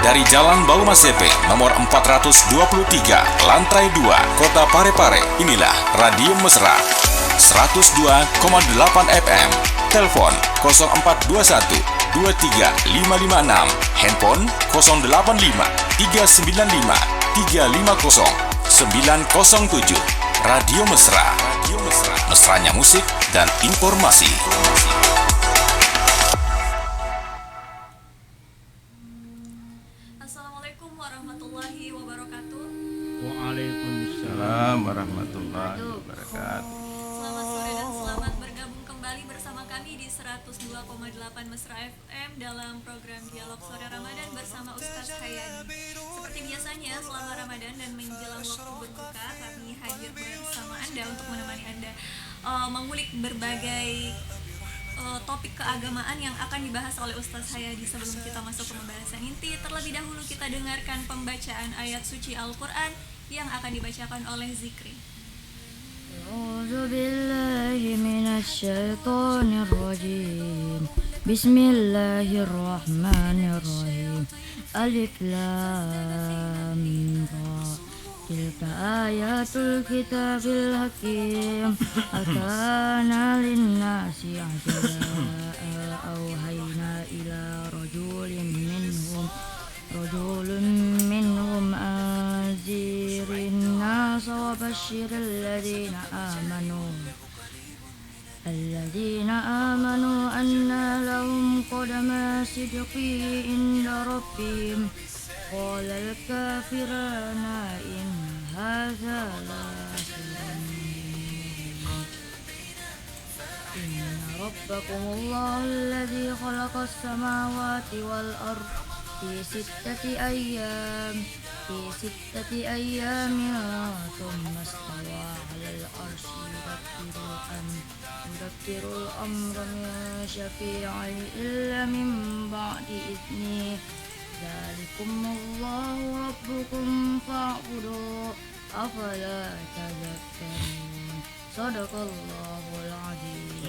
dari Jalan Baumasepe, nomor 423, lantai 2, Kota Parepare. Inilah Radio Mesra 102,8 FM. Telepon 0421 23556, handphone 085 395 350 907. Radio Mesra, mesranya musik dan informasi. Assalamualaikum warahmatullahi wabarakatuh. Waalaikumsalam warahmatullahi wabarakatuh. Selamat sore dan selamat bergabung kembali bersama kami di 102,8 Mesra FM dalam program Dialog Sore Ramadan bersama Ustaz Hayani. Seperti biasanya selama Ramadan dan menjelang waktu berbuka, kami hadir bersama Anda untuk menemani Anda mengulik berbagai topik keagamaan yang akan dibahas oleh Ustaz Hayadi. Sebelum kita masuk ke pembahasan inti, terlebih dahulu kita dengarkan pembacaan ayat suci Al-Quran yang akan dibacakan oleh Zikri. A'udzu billahi minasy syaithanir rajim. Bismillahirrahmanirrahim. Alif lam ra. Tilka ayatul kitabil hakim. Akana lin-nasi ajala auhayna ila rajulin minhum anzirin nas wa basyiril ladzina amanu anna lahum qadama sidqin inda rabbihim. قال الكافرون إن هذا لسحر إن ربكم الله الذي خلق السماوات والأرض في ستة أيام ثم استوى على العرش يدبر الأمر ما شفيع إلا من بعد إذنه ذلكم الله ربكم فاعبدوا أفلا تذكرون صدق الله العظيم.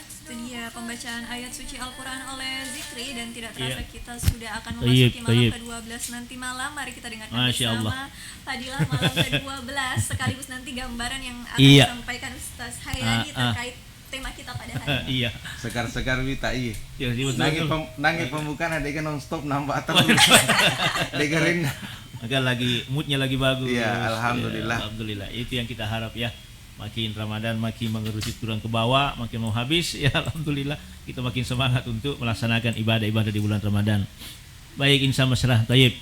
Itu dia pembacaan ayat suci Al-Quran oleh Zikri, dan tidak terasa kita sudah akan memasuki malam ke-12 nanti malam. Mari kita dengarkan bersama Fadilah malam ke-12 sekaligus nanti gambaran yang akan disampaikan Ustaz Hayani terkait tema kita pada hari ini. Sekar-sekar wita iya. Nangis pembukaan ada kan non-stop nambah atau dengerin. Agak lagi moodnya lagi bagus. Iya, alhamdulillah. Ya, alhamdulillah. Itu yang kita harap ya. Makin Ramadan makin mengerucut turun ke bawah, makin mau habis ya, alhamdulillah kita makin semangat untuk melaksanakan ibadah-ibadah di bulan Ramadan. Baik, insya Allah tayyib.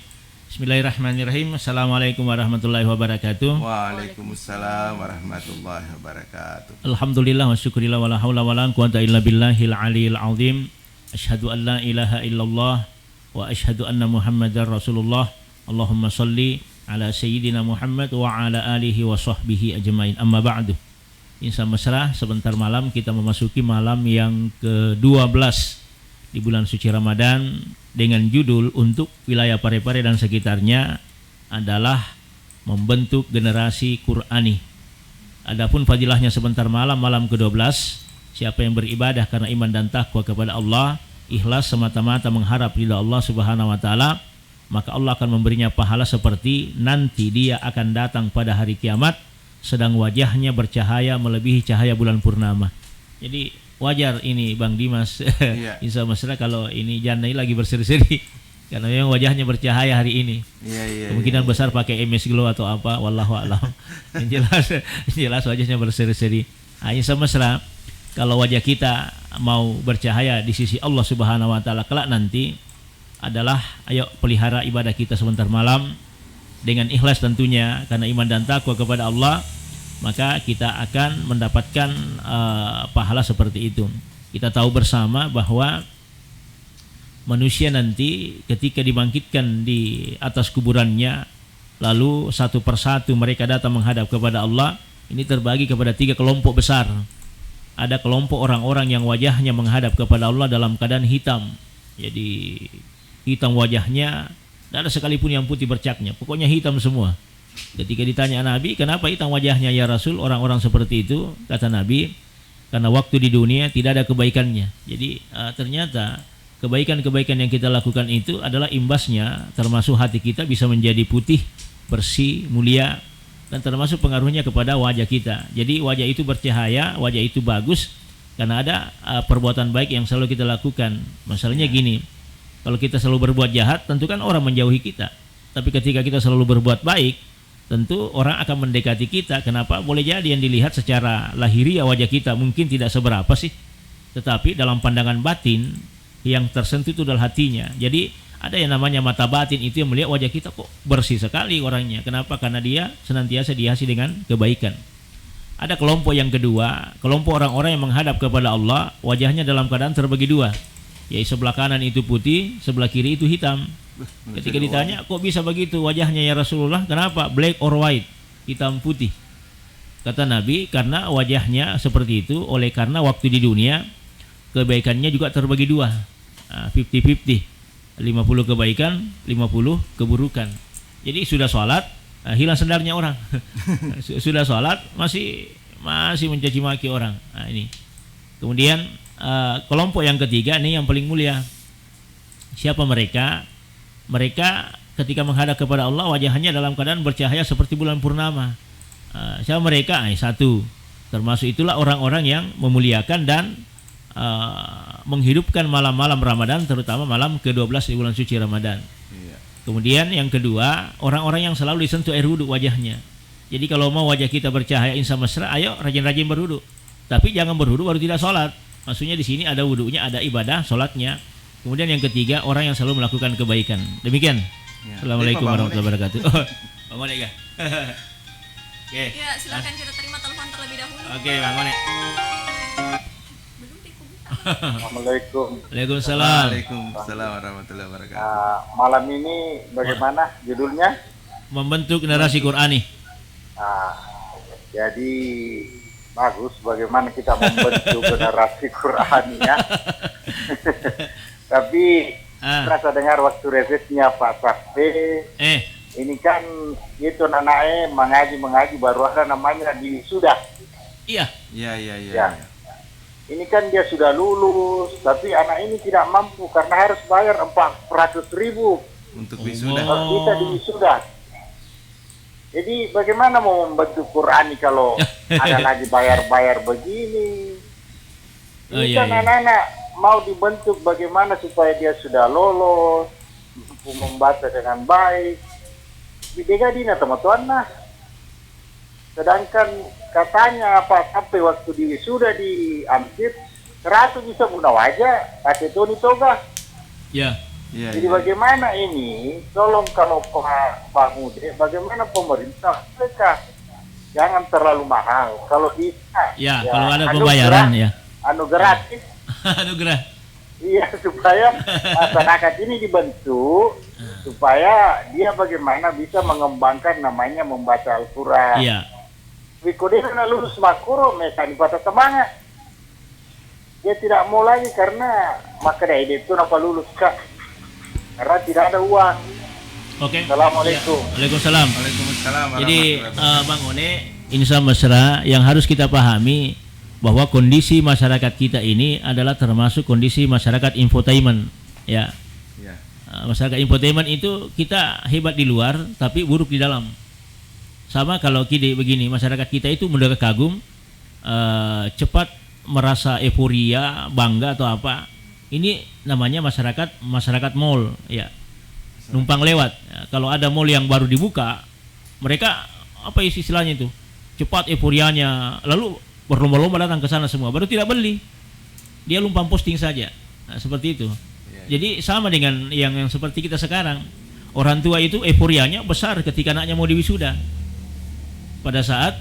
Bismillahirrahmanirrahim. Assalamualaikum warahmatullahi wabarakatuh. Waalaikumsalam warahmatullahi wabarakatuh. Alhamdulillah wa syukurillah wa la haula wa la quwwata illa billahil aliyil azim. Asyhadu an la ilaha illallah wa asyhadu anna Muhammadar Rasulullah. Allahumma shalli ala sayyidina Muhammad wa ala alihi wa sahbihi ajmain. Amma ba'du. Insya Allah sebentar malam kita memasuki malam yang ke-12 di bulan suci Ramadan dengan judul untuk wilayah Parepare dan sekitarnya adalah membentuk generasi Qur'ani. Adapun fadilahnya sebentar malam ke-12, siapa yang beribadah karena iman dan takwa kepada Allah, ikhlas semata-mata mengharap ridha Allah Subhanahu wa taala, maka Allah akan memberinya pahala seperti nanti dia akan datang pada hari kiamat sedang wajahnya bercahaya melebihi cahaya bulan purnama. Jadi wajar ini Bang Dimas, insya Allah kalau ini jannah lagi berseri-seri karena memang wajahnya bercahaya hari ini. Kemungkinan besar pakai MS Glow atau apa, wallahu a'lam. Yang jelas wajahnya berseri-seri. Insya Allah kalau wajah kita mau bercahaya di sisi Allah Subhanahu wa taala kelak nanti adalah ayo pelihara ibadah kita sebentar malam dengan ikhlas tentunya karena iman dan takwa kepada Allah, maka kita akan mendapatkan pahala seperti itu. Kita tahu bersama bahwa manusia nanti ketika dibangkitkan di atas kuburannya, lalu satu persatu mereka datang menghadap kepada Allah, ini terbagi kepada 3 kelompok besar. Ada kelompok orang-orang yang wajahnya menghadap kepada Allah dalam keadaan hitam, jadi hitam wajahnya, tidak ada sekalipun yang putih bercaknya, pokoknya hitam semua. Ketika ditanya Nabi, kenapa hitam wajahnya ya Rasul orang-orang seperti itu? Kata Nabi, karena waktu di dunia tidak ada kebaikannya. Jadi ternyata kebaikan-kebaikan yang kita lakukan itu adalah imbasnya, termasuk hati kita bisa menjadi putih, bersih, mulia, dan termasuk pengaruhnya kepada wajah kita. Jadi wajah itu bercahaya, wajah itu bagus karena ada perbuatan baik yang selalu kita lakukan. Masalahnya gini, kalau kita selalu berbuat jahat, tentu kan orang menjauhi kita. Tapi ketika kita selalu berbuat baik, tentu orang akan mendekati kita. Kenapa? Boleh jadi yang dilihat secara lahiriah wajah kita mungkin tidak seberapa sih, tetapi dalam pandangan batin yang tersentuh itu adalah hatinya. Jadi ada yang namanya mata batin, itu yang melihat wajah kita kok bersih sekali orangnya. Kenapa? Karena dia senantiasa dihiasi dengan kebaikan. Ada kelompok yang kedua, kelompok orang-orang yang menghadap kepada Allah, wajahnya dalam keadaan terbagi dua, yaitu sebelah kanan itu putih, sebelah kiri itu hitam. Ketika ditanya, kok bisa begitu wajahnya ya Rasulullah? Kenapa? Black or white, hitam putih. Kata Nabi, karena wajahnya seperti itu, oleh karena waktu di dunia kebaikannya juga terbagi dua, 50-50, 50 kebaikan, 50 keburukan. Jadi sudah sholat, hilang sendarnya orang. Sudah sholat, masih mencaci maki orang. Nah, ini. Kemudian kelompok yang ketiga, ini yang paling mulia. Siapa mereka? Mereka ketika menghadap kepada Allah, wajahnya dalam keadaan bercahaya seperti bulan purnama. Siapa mereka? Satu, termasuk itulah orang-orang yang memuliakan dan menghidupkan malam-malam Ramadan, terutama malam ke-12 di bulan suci Ramadan. Kemudian yang kedua, orang-orang yang selalu disentuh air wudhu wajahnya. Jadi kalau mau wajah kita bercahaya insya mesra, ayo rajin-rajin berwudhu. Tapi jangan berwudhu baru tidak sholat. Maksudnya di sini ada wudhunya, ada ibadah sholatnya. Kemudian yang ketiga, orang yang selalu melakukan kebaikan. Demikian. Assalamualaikum warahmatullahi wabarakatuh. Bang Mone ya. Oke. Ya, silakan kita terima telepon terlebih dahulu. Oke, Bang Mone. Assalamualaikum. Waalaikumsalam. Waalaikumsalam warahmatullahi wabarakatuh. Malam ini bagaimana judulnya? Membentuk narasi Qur'ani. Jadi bagus bagaimana kita membentuk narasi Qur'ani ya. Tapi rasa dengar waktu resesnya Pak Sakti. Ini kan itu anaknya mengaji baru ada namanya di sudah. Iya. Iya. Ini kan dia sudah lulus, tapi anak ini tidak mampu karena harus bayar 400.000 untuk wisuda. Kita di wisuda. Jadi bagaimana mau membentuk Qur'ani kalau ada lagi bayar begini? Ini kan anak-anak mau dibentuk bagaimana supaya dia sudah lolos, mampu membaca dengan baik. Bidega dina teman-teman nah. Sedangkan katanya sampai waktu di wisuda di Amsir 100 bisa guna wajah pakai toni toga. Ya. Jadi bagaimana ini? Tolong kalau Pak Mude, bagaimana pemerintah mereka jangan terlalu mahal. Kalau bisa. Ya, kalau ada pembayaran ya. Gratis. Anugerah. Iya, supaya masyarakat ini dibentuk supaya dia bagaimana bisa mengembangkan namanya membaca Al-Quran. Iya. Wikode na lulus makuro mereka di patah semangat. Dia tidak mau lagi karena maka dia itu napa lulus kak karena tidak ada uang. Oke. Assalamualaikum. Waalaikumsalam. Waalaikumsalam. Jadi Bang One, insya mesra yang harus kita pahami bahwa kondisi masyarakat kita ini adalah termasuk kondisi masyarakat infotainment. Ya. Masyarakat infotainment itu kita hebat di luar tapi buruk di dalam. Sama kalau begini, masyarakat kita itu mudah kagum, cepat merasa euforia, bangga atau apa. Ini namanya masyarakat mall, ya. Numpang lewat. Ya, kalau ada mall yang baru dibuka, mereka apa istilahnya itu? Cepat euforianya, lalu berlomba-lomba datang ke sana semua, baru tidak beli. Dia lumpang posting saja. Nah, seperti itu. Jadi sama dengan yang seperti kita sekarang. Orang tua itu euforianya besar ketika anaknya mau diwisuda. Pada saat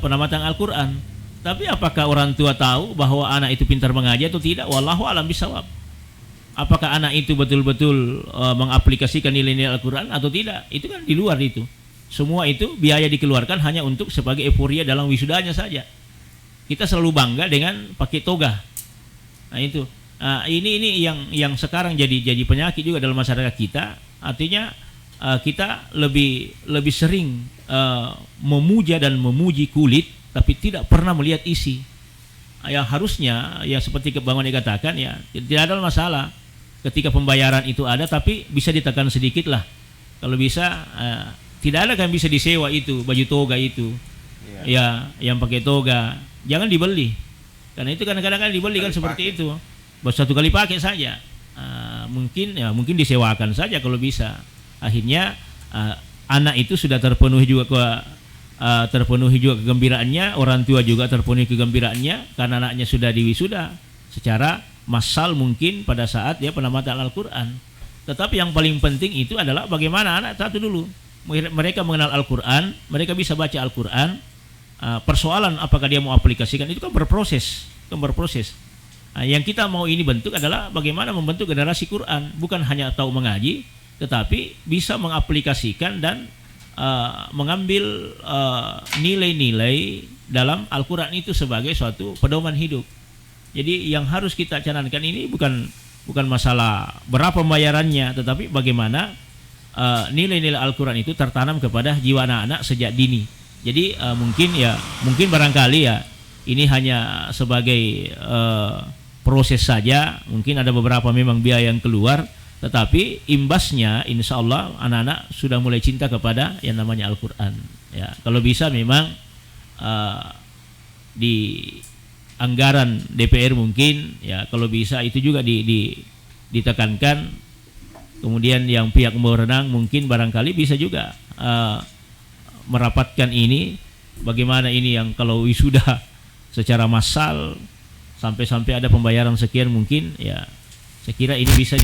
penamatan Al-Quran. Tapi apakah orang tua tahu bahwa anak itu pintar mengaji atau tidak? Wallahu a'lam bishawab. Apakah anak itu betul-betul mengaplikasikan nilai-nilai Al-Quran atau tidak? Itu kan di luar itu. Semua itu biaya dikeluarkan hanya untuk sebagai euforia dalam wisudanya saja. Kita selalu bangga dengan pakai toga. Nah itu. Ini yang sekarang jadi penyakit juga dalam masyarakat kita. Artinya kita lebih sering memuja dan memuji kulit tapi tidak pernah melihat isi. Yang harusnya ya seperti Bang One katakan ya tidak ada masalah. ketika pembayaran itu ada, tapi bisa ditekan sedikit lah. Kalau bisa tidak ada kan bisa disewa itu baju toga itu. Ya, yang pakai toga jangan dibeli. Karena itu kadang-kadang kan dibeli kan seperti itu. Baru satu kali pakai saja. Mungkin disewakan saja kalau bisa. Akhirnya anak itu sudah terpenuhi juga kegembiraannya, orang tua juga terpenuhi kegembiraannya karena anaknya sudah diwisuda secara massal mungkin pada saat dia penamatan Al-Qur'an. Tetapi yang paling penting itu adalah bagaimana anak satu dulu mereka mengenal Al-Qur'an, mereka bisa baca Al-Qur'an. Persoalan apakah dia mau aplikasikan itu kan berproses. Yang kita mau ini bentuk adalah bagaimana membentuk generasi Quran, bukan hanya tahu mengaji, tetapi bisa mengaplikasikan dan mengambil nilai-nilai dalam Al-Quran itu sebagai suatu pedoman hidup. Jadi yang harus kita canangkan ini bukan masalah berapa pembayarannya, tetapi bagaimana nilai-nilai Al-Quran itu tertanam kepada jiwa anak-anak sejak dini. Jadi mungkin barangkali ya ini hanya sebagai proses saja, mungkin ada beberapa memang biaya yang keluar, tetapi imbasnya insya Allah anak-anak sudah mulai cinta kepada yang namanya Al-Quran. Ya, kalau bisa memang di anggaran DPR mungkin ya kalau bisa itu juga ditekankan. Kemudian yang pihak berwenang mungkin barangkali bisa juga merapatkan ini, bagaimana ini yang kalau wisuda secara massal sampai ada pembayaran sekian, mungkin ya saya kira ini bisa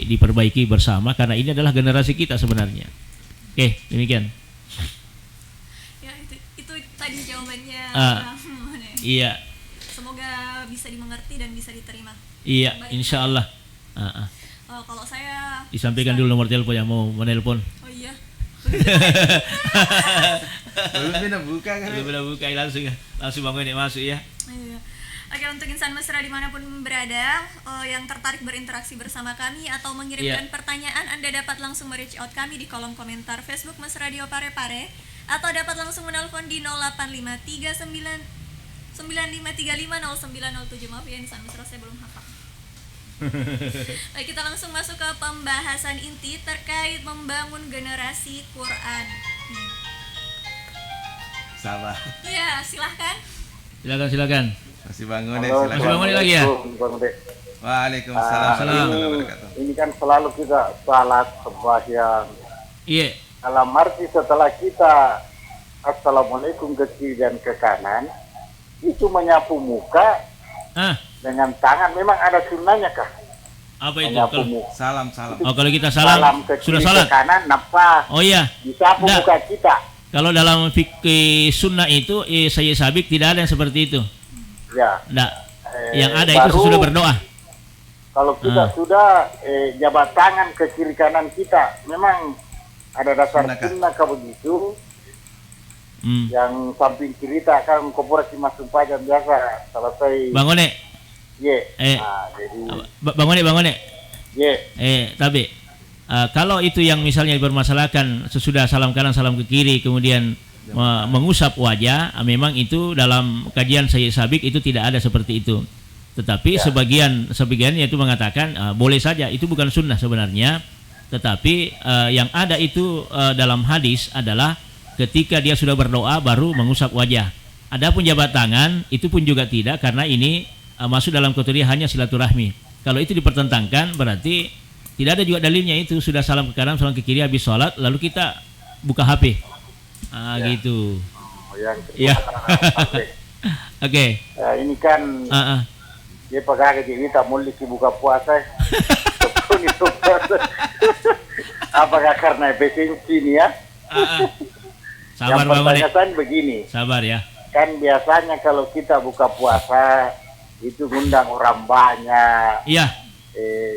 diperbaiki bersama karena ini adalah generasi kita sebenarnya. Oke, demikian. Ya itu tadi jawabannya. Iya. Semoga bisa dimengerti dan bisa diterima. Iya, insya Allah. Kalau saya disampaikan dulu nomor telepon yang mau menelpon. Oh iya. Belum buka kan? Belum buka, langsung bangun ini masuk ya. Iya. Oke, untuk insan mesra dimanapun berada yang tertarik berinteraksi bersama kami atau mengirimkan pertanyaan, Anda dapat langsung reach out kami di kolom komentar Facebook Mas Radio Parepare atau dapat langsung menelpon di 085395350907. Maaf ya insan mesra, saya belum hafal. Baik, kita langsung masuk ke pembahasan inti terkait membangun generasi Quran. Sabar. Ya, silahkan. Silakan. Masih bangun Halo, silakan. Masih bangun lagi ya? Waalaikumsalam. Ini kan selalu kita salat sembahyang. Iya. Dalam arti setelah kita assalamualaikum ke kiri dan ke kanan, itu menyapu muka dengan tangan. Memang ada sunnahnya kah? Apa itu? Menyapu Kalau, muka. Salam. kalau kita salam ke sudah kiri, salat. ke kanan, napa? Oh iya. Disapu Nggak. muka kita. Kalau dalam fikih sunnah itu saya sabik tidak ada yang seperti itu. Ya. Nggak. Yang ada itu sesudah berdoa. Kalau kita sudah jabat tangan ke kiri kanan kita, memang ada dasar sunnah begitu. Yang samping cerita kan koperasi masuk pajak biasa selesai. Bangun jadi bangun tapi kalau itu yang misalnya dipermasalahkan sesudah salam kanan salam ke kiri kemudian mengusap wajah, memang itu dalam kajian Sayyid Sabik itu tidak ada seperti itu. Tetapi sebagian itu mengatakan boleh saja, itu bukan sunnah sebenarnya. Tetapi yang ada itu dalam hadis adalah ketika dia sudah berdoa baru mengusap wajah. Adapun jabat tangan itu pun juga tidak, karena ini masuk dalam kategori hanya silaturahmi. Kalau itu dipertentangkan berarti tidak ada juga dalilnya, itu sudah salam ke kanan salam ke kiri habis sholat lalu kita buka HP. Gitu. Ya. Oke. Ini kan dia pakai kita mulai buka puasa. Apakah karena efisiensi ini ya? Sabar yang pertanyaan begini. Sabar ya. Kan biasanya kalau kita buka puasa itu ngundang orang banyak. Iya.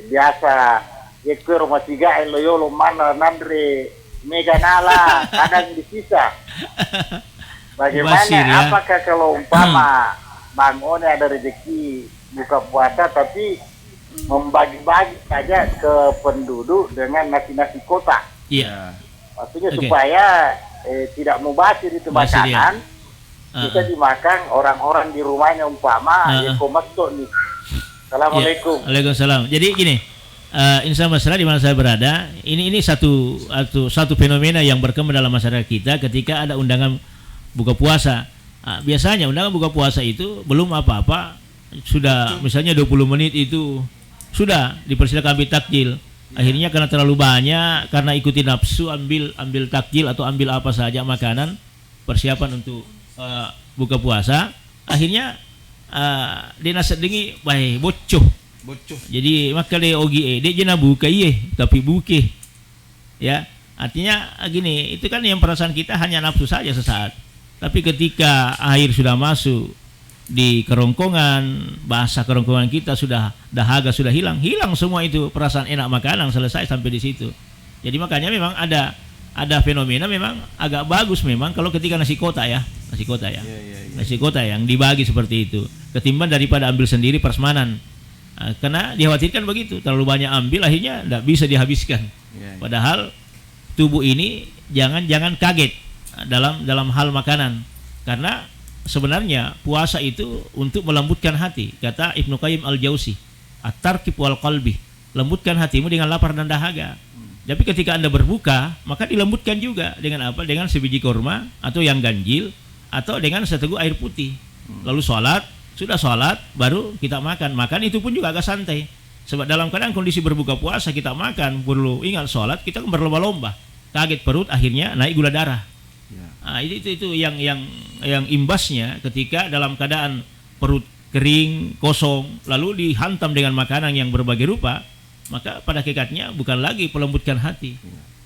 Biasa ke rumah tiga loyolo mana nandre mega nala kadang disisa. Bagaimana? Ya? Apakah kalau umpama Bang One ada rezeki buka puasa tapi membagi-bagi saja ke penduduk dengan nasi-nasi kota? Iya. Maksudnya supaya tidak mubazir itu makanan bisa dimakan orang-orang di rumahnya umpama komastok nih. Assalamualaikum. Waalaikumsalam. Jadi gini, Insan Mesra di mana saya berada, ini satu fenomena yang berkembang dalam masyarakat kita ketika ada undangan buka puasa. Biasanya undangan buka puasa itu belum apa-apa sudah misalnya 20 menit itu sudah dipersilakan ambil takjil. Akhirnya karena terlalu banyak, karena ikuti nafsu ambil takjil atau ambil apa saja makanan persiapan untuk buka puasa. Akhirnya dia nasihat dengi baik bocoh. Jadi maka dia ogi dia jena buka tapi buke. Ya, artinya gini, itu kan yang perasaan kita hanya nafsu saja sesaat. Tapi ketika air sudah masuk di kerongkongan, bahasa kerongkongan kita sudah dahaga sudah hilang semua itu perasaan enak makanan selesai sampai di situ. Jadi makanya memang ada fenomena memang agak bagus memang kalau ketika nasi kota ya. Nasi kota yang dibagi seperti itu ketimbang daripada ambil sendiri prasmanan. Karena dikhawatirkan begitu, terlalu banyak ambil akhirnya tidak bisa dihabiskan. Padahal tubuh ini jangan kaget dalam hal makanan, karena sebenarnya puasa itu untuk melembutkan hati. Kata Ibnu Qayyim Al-Jauzi, at-tarkib wal qalbi, lembutkan hatimu dengan lapar dan dahaga. Tapi ketika Anda berbuka, maka dilembutkan juga dengan apa? Dengan sebiji kurma atau yang ganjil atau dengan seteguk air putih. Lalu sudah sholat baru kita makan itu pun juga agak santai, sebab dalam keadaan kondisi berbuka puasa kita makan perlu ingat sholat, kita berlomba-lomba, kaget perut akhirnya naik gula darah. Itu yang imbasnya ketika dalam keadaan perut kering kosong lalu dihantam dengan makanan yang berbagai rupa, maka pada hakikatnya bukan lagi pelembutkan hati,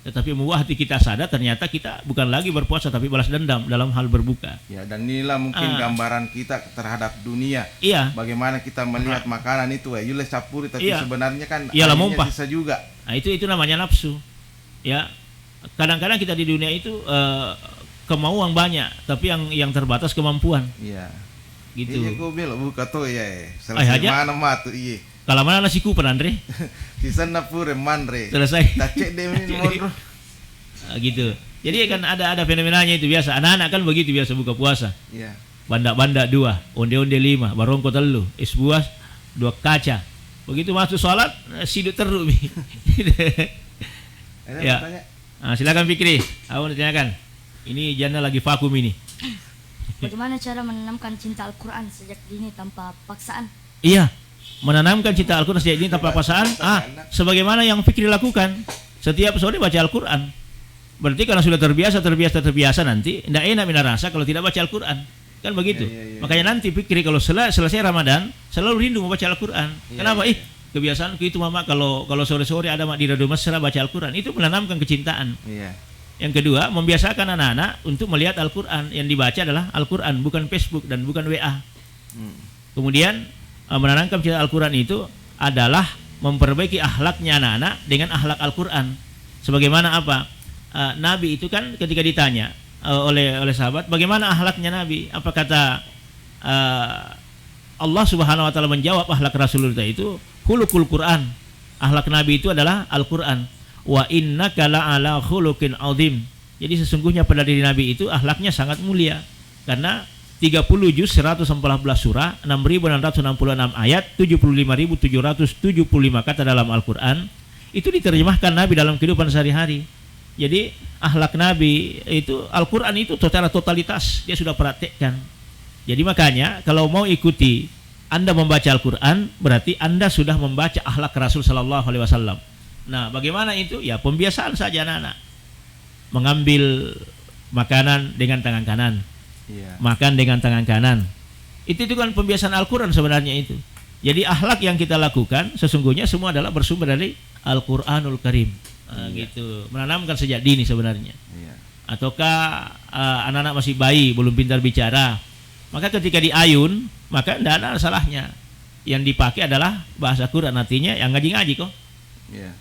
tetapi membuat hati kita sadar ternyata kita bukan lagi berpuasa tapi balas dendam dalam hal berbuka. Ya, dan inilah mungkin gambaran kita terhadap dunia. Iya. Bagaimana kita melihat makanan itu Yule capuri tapi sebenarnya kan akhirnya bisa juga. Nah, itu namanya nafsu. Ya. Kadang-kadang kita di dunia itu kemauan banyak tapi yang terbatas kemampuan. Iya. Gitu. Iya, gue bilang buka tuh ya. Selesai mana matu iya. Kalau mana nasi kupen Andre? Di sana pure manre. Selesai. Tacek deh ini mondro. Gitu. Jadi kan ada fenomenanya itu biasa. Anak-anak kan begitu biasa buka puasa. Iya. Banda-banda 2, onde-onde 5, barongko 3, es buah 2 kaca. Begitu masuk sholat siduk teruk. Ya. Silakan Fikri. Awak ditanyakan. Ini Jana lagi vakum ini. Bagaimana cara menanamkan cinta Al-Quran sejak dini tanpa paksaan? Iya. Menanamkan cinta Al-Quran sejak ini tanpa paksaan, sebagaimana yang Fikri lakukan setiap sore baca Al-Quran. Berarti karena sudah terbiasa nanti tidak enak mina rasa kalau tidak baca Al-Quran, kan begitu. Makanya nanti Fikri kalau selesai Ramadan selalu rindu membaca Al-Quran. Kenapa? Kebiasaan itu mama kalau sore-sore ada mak di radio mesra baca Al-Quran, itu menanamkan kecintaan. Yang kedua, membiasakan anak-anak untuk melihat Al-Quran, yang dibaca adalah Al-Quran, bukan Facebook dan bukan WA. Kemudian menanamkan cinta Al-Quran itu adalah memperbaiki akhlaknya anak-anak dengan akhlak Al-Quran. Sebagaimana apa? Nabi itu kan ketika ditanya oleh sahabat, bagaimana akhlaknya Nabi? Apa kata Allah Subhanahu wa taala menjawab akhlak Rasulullah itu khuluqul Quran. Akhlak Nabi itu adalah Al-Quran. Wa innaka la'ala khuluqin azim. Jadi sesungguhnya pada diri Nabi itu akhlaknya sangat mulia. Karena 30 juz 114 surah, 6.666 ayat, 75.775 kata dalam Al-Quran, itu diterjemahkan Nabi dalam kehidupan sehari-hari. Jadi akhlak Nabi itu, Al-Quran itu secara totalitas dia sudah praktekkan. Jadi makanya kalau mau ikuti Anda membaca Al-Quran, berarti Anda sudah membaca akhlak Rasul Sallallahu Alaihi Wasallam. Nah, bagaimana itu? Ya pembiasaan saja anak-anak. Mengambil makanan dengan tangan kanan. Makan dengan tangan kanan. Itu kan pembiasaan Al-Quran sebenarnya itu. Jadi akhlak yang kita lakukan sesungguhnya semua adalah bersumber dari Al-Quranul Karim. Gitu. Menanamkan sejak dini sebenarnya. Ataukah anak-anak masih bayi, belum pintar bicara, maka ketika diayun, maka tidak ada salahnya. Yang dipakai adalah bahasa Quran, artinya yang ngaji-ngaji kok.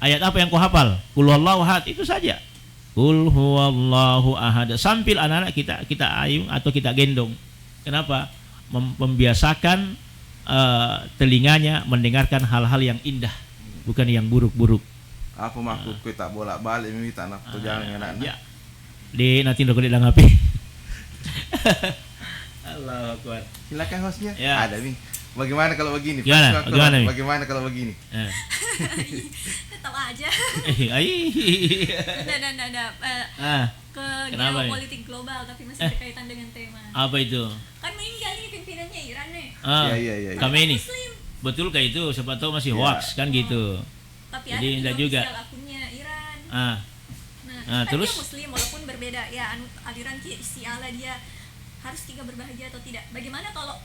Ayat apa yang kau hafal? Qul huwallahu ahad, itu saja. Qul huwallahu ahad. Sambil anak-anak kita ayung atau kita gendong. Kenapa? Membiasakan telinganya mendengarkan hal-hal yang indah, bukan yang buruk-buruk. Apa maksud kita bolak-balik minta nafsu jangan anak-anak. Ya. Di nanti ndok di ngapi. Allahu Akbar. Silakan hostnya. Ya. Ada nih. Bagaimana kalau begini? Gimana? Pak Suwakto, Gimana, Mi? bagaimana kalau begini? Tetap aja. Nah. Ke Kenapa nih? geopolitik global tapi masih berkaitan dengan tema. Apa itu? Kan meninggal nih pimpinannya Iran nih. Iya. Kami ini. Muslim. Betul kayak itu, siapa tahu masih Ya. hoax kan gitu. Tapi Jadi ada enggak juga juga. official akunnya Iran. Ah, Nah, kan terus? dia Muslim walaupun berbeda ya aliran Syiah dia harus kita berbahagia atau tidak? Bagaimana kalau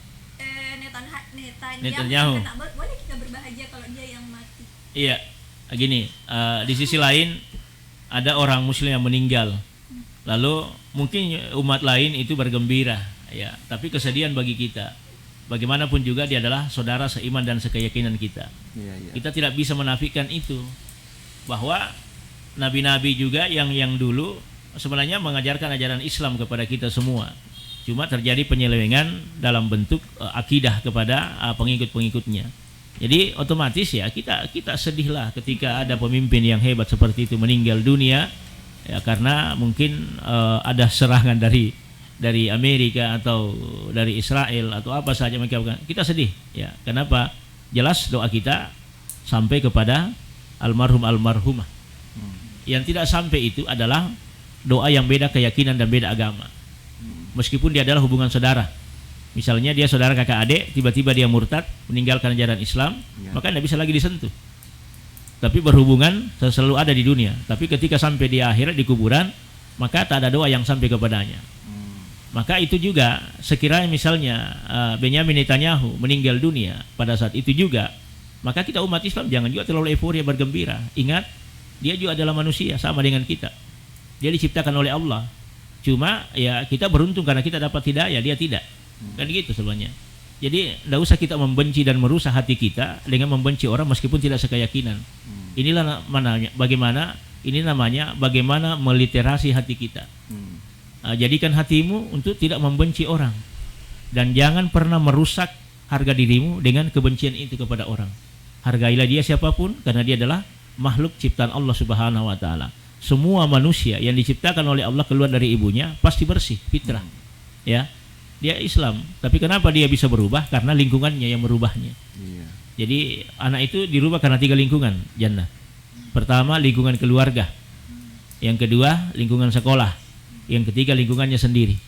Netanyahu. boleh kita berbahagia kalau dia yang mati? iya. Gini, di sisi lain ada orang Muslim yang meninggal. Lalu mungkin umat lain itu bergembira, ya. Tapi kesedihan bagi kita. Bagaimanapun juga dia adalah saudara seiman dan sekeyakinan kita. Iya. Kita tidak bisa menafikan itu, bahwa nabi-nabi juga yang dulu sebenarnya mengajarkan ajaran Islam kepada kita semua. Cuma terjadi penyelewengan dalam bentuk akidah kepada pengikut-pengikutnya. Jadi otomatis ya kita sedihlah ketika ada pemimpin yang hebat seperti itu meninggal dunia, ya karena mungkin ada serangan dari Amerika atau dari Israel atau apa saja mereka. Kita sedih, ya. Kenapa? Jelas doa kita sampai kepada almarhumah. Yang tidak sampai itu adalah doa yang beda keyakinan dan beda agama. Meskipun dia adalah hubungan saudara. Misalnya dia saudara kakak adik, tiba-tiba dia murtad, meninggalkan ajaran Islam, maka tidak bisa lagi disentuh. Tapi berhubungan selalu ada di dunia. Tapi ketika sampai di akhirat di kuburan, maka tak ada doa yang sampai kepadanya. Maka itu juga sekiranya misalnya Benyamin Netanyahu meninggal dunia pada saat itu juga, maka kita umat Islam jangan juga terlalu euforia bergembira. Ingat, dia juga adalah manusia sama dengan kita. Dia diciptakan oleh Allah. Cuma ya kita beruntung karena kita dapat hidayah, dia tidak. Kan gitu sebenarnya. Jadi tidak usah kita membenci dan merusak hati kita dengan membenci orang meskipun tidak sekeyakinan. Inilah bagaimana meliterasi hati kita. Jadikan hatimu untuk tidak membenci orang, dan jangan pernah merusak harga dirimu dengan kebencian itu kepada orang. Hargailah dia siapapun karena dia adalah makhluk ciptaan Allah Subhanahu wa taala. Semua manusia yang diciptakan oleh Allah keluar dari ibunya pasti bersih, fitrah. Ya. Dia Islam, tapi kenapa dia bisa berubah? Karena lingkungannya yang merubahnya. Iya. Jadi anak itu dirubah karena 3 lingkungan jannah. Pertama, lingkungan keluarga. Yang kedua, lingkungan sekolah. Yang ketiga, lingkungannya sendiri.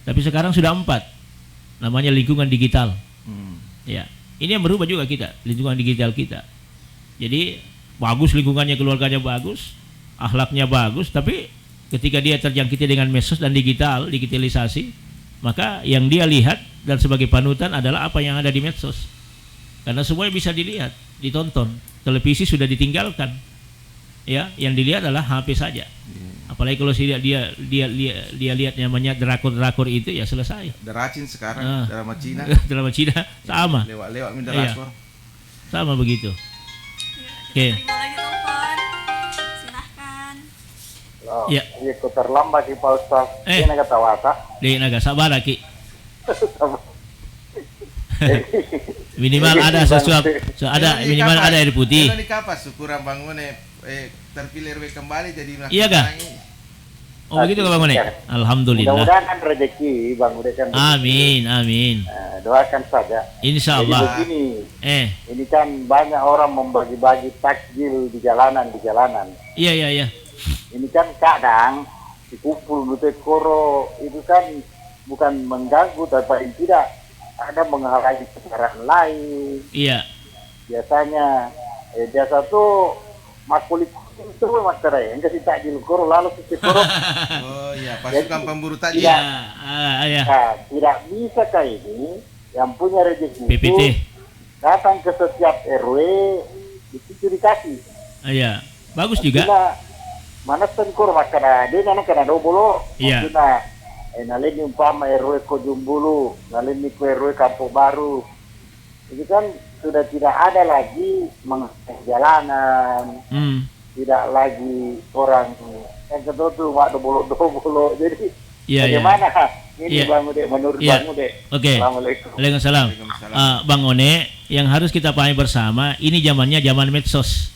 Tapi sekarang sudah 4. Namanya lingkungan digital. Ya, ini yang berubah juga kita, lingkungan digital kita. Jadi bagus lingkungannya, keluarganya bagus, akhlaknya bagus, tapi ketika dia terjangkiti dengan medsos dan digitalisasi, maka yang dia lihat dan sebagai panutan adalah apa yang ada di medsos. Karena semuanya bisa dilihat, ditonton. Televisi sudah ditinggalkan. Ya, yang dilihat adalah HP saja. Apalagi kalau dia lihat namanya drakor itu ya selesai. Deracin sekarang, drama Cina. Drama Cina sama. Lewat minta drakor. Sama begitu. Oke. Terima lagi telepon. Silahkan. Ya. Itu terlambat di Pak Ustaz. Ini kata wata. Di naga sabar Ki. Minimal ada sesuatu, minimal ada air putih. Ini kapas syukuran bangun terpilih RW kembali jadi Iya kah? Oh begitu Bang Une. Alhamdulillah. Mudah-mudahan kan rezeki Bang Ude kan. Amin. Doakan saja. Insyaallah. Jadi begini. Ini kan banyak orang membagi-bagi takjil di jalanan. Iya. Ini kan kadang dikumpul betul koro itu kan bukan mengganggu, tapi paling tidak ada menghalangi kendaraan lain. Iya. Biasa tuh makulit itu maksudnya yang kasih takjil koro lalu kasih koro. Oh iya, pasukan pemburu takjil. Iya. Nah, tidak bisa kayak ini yang punya rezeki PPT. itu datang ke setiap RW itu dikasih. Iya. Bagus juga. Mana tengkur makana dia nana kana do bolo. Iya. Nalini umpama RW Kojumbulu, nalini ke RW Kampung Baru. Itu kan sudah tidak ada lagi jalanan. Tidak lagi orang yang kedua tuh do bolo. Jadi bagaimana ini Bang Ude menurut Bang Ude? Oke. Assalamualaikum. Waalaikumsalam. Bang One, yang harus kita pahami bersama, ini zamannya zaman medsos.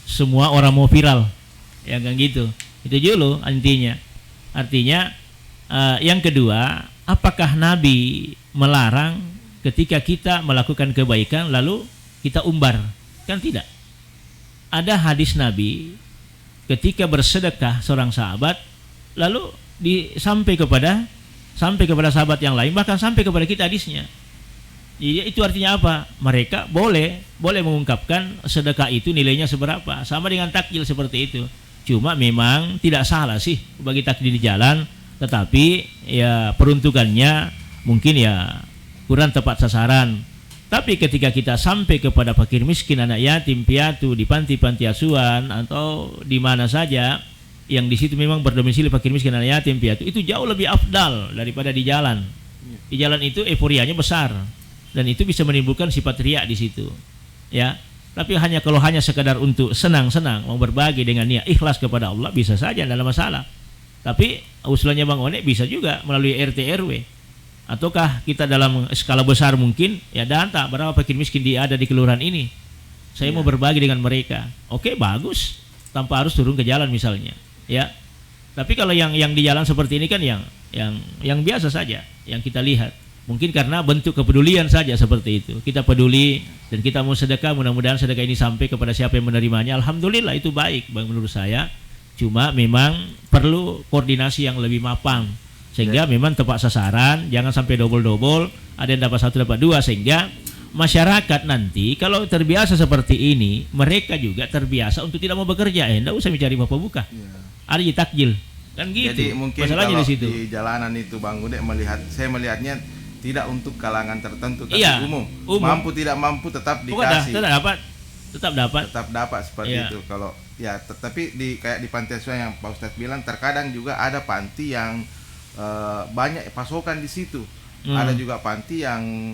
Semua orang mau viral. Ya kan gitu. Itu dulu intinya. Artinya yang kedua, apakah Nabi melarang ketika kita melakukan kebaikan lalu kita umbar, kan tidak. Ada hadis Nabi ketika bersedekah seorang sahabat lalu sampai kepada sahabat yang lain, bahkan sampai kepada kita hadisnya. Jadi itu artinya apa? Mereka boleh mengungkapkan sedekah itu nilainya seberapa, sama dengan takjil seperti itu. Cuma memang tidak salah sih bagi takjil di jalan, tetapi ya peruntukannya mungkin ya kurang tepat sasaran. Tapi ketika kita sampai kepada fakir miskin, anak yatim piatu di panti-panti asuhan atau di mana saja yang di situ memang berdomisili fakir miskin, anak yatim piatu, itu jauh lebih afdal daripada di jalan. Di jalan itu euforianya besar dan itu bisa menimbulkan sifat riya di situ. Ya. Tapi kalau hanya sekadar untuk senang-senang mau berbagi dengan niat ikhlas kepada Allah, bisa saja, tidak ada masalah. Tapi usulannya Bang One bisa juga melalui RT RW. Ataukah kita dalam skala besar mungkin ya data berapa fakir miskin ada di kelurahan ini. Saya mau berbagi dengan mereka. Oke, bagus. Tanpa harus turun ke jalan misalnya, ya. Tapi kalau yang di jalan seperti ini kan yang biasa saja yang kita lihat. Mungkin karena bentuk kepedulian saja seperti itu. Kita peduli dan kita mau sedekah, mudah-mudahan sedekah ini sampai kepada siapa yang menerimanya. Alhamdulillah itu baik menurut saya. Cuma memang perlu koordinasi yang lebih mapan sehingga memang tepat sasaran, jangan sampai double-double, ada yang dapat 1 dapat 2, sehingga masyarakat nanti kalau terbiasa seperti ini, mereka juga terbiasa untuk tidak mau bekerja, enggak usah mencari bapak buka. Ada di takjil. Kan gitu. Jadi mungkin masalahnya kalau di situ. Di jalanan itu Bang Gude saya melihatnya tidak untuk kalangan tertentu, tapi umum. Mampu tidak mampu tetap dikasih. Tetap dapat seperti itu. Kalau ya tapi kayak di panti asuhan yang Pak Ustadz bilang, terkadang juga ada panti yang banyak pasokan di situ. Ada juga panti yang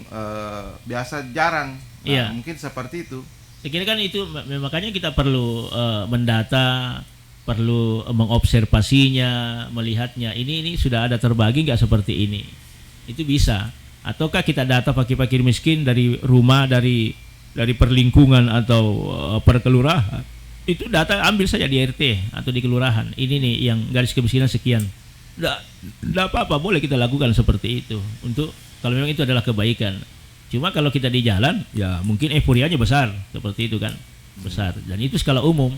biasa jarang. Mungkin seperti itu. Saya kira kan itu makanya kita perlu mendata, perlu mengobservasinya, melihatnya. Ini sudah ada terbagi nggak seperti ini? Itu bisa. Ataukah kita data fakir-fakir miskin dari rumah, dari perlingkungan atau perkelurahan? Itu data ambil saja di RT atau di kelurahan. Ini nih yang garis kemiskinan sekian. Tidak apa-apa, boleh kita lakukan seperti itu untuk kalau memang itu adalah kebaikan. Cuma kalau kita di jalan, ya mungkin euforianya besar seperti itu kan, besar. Dan itu skala umum,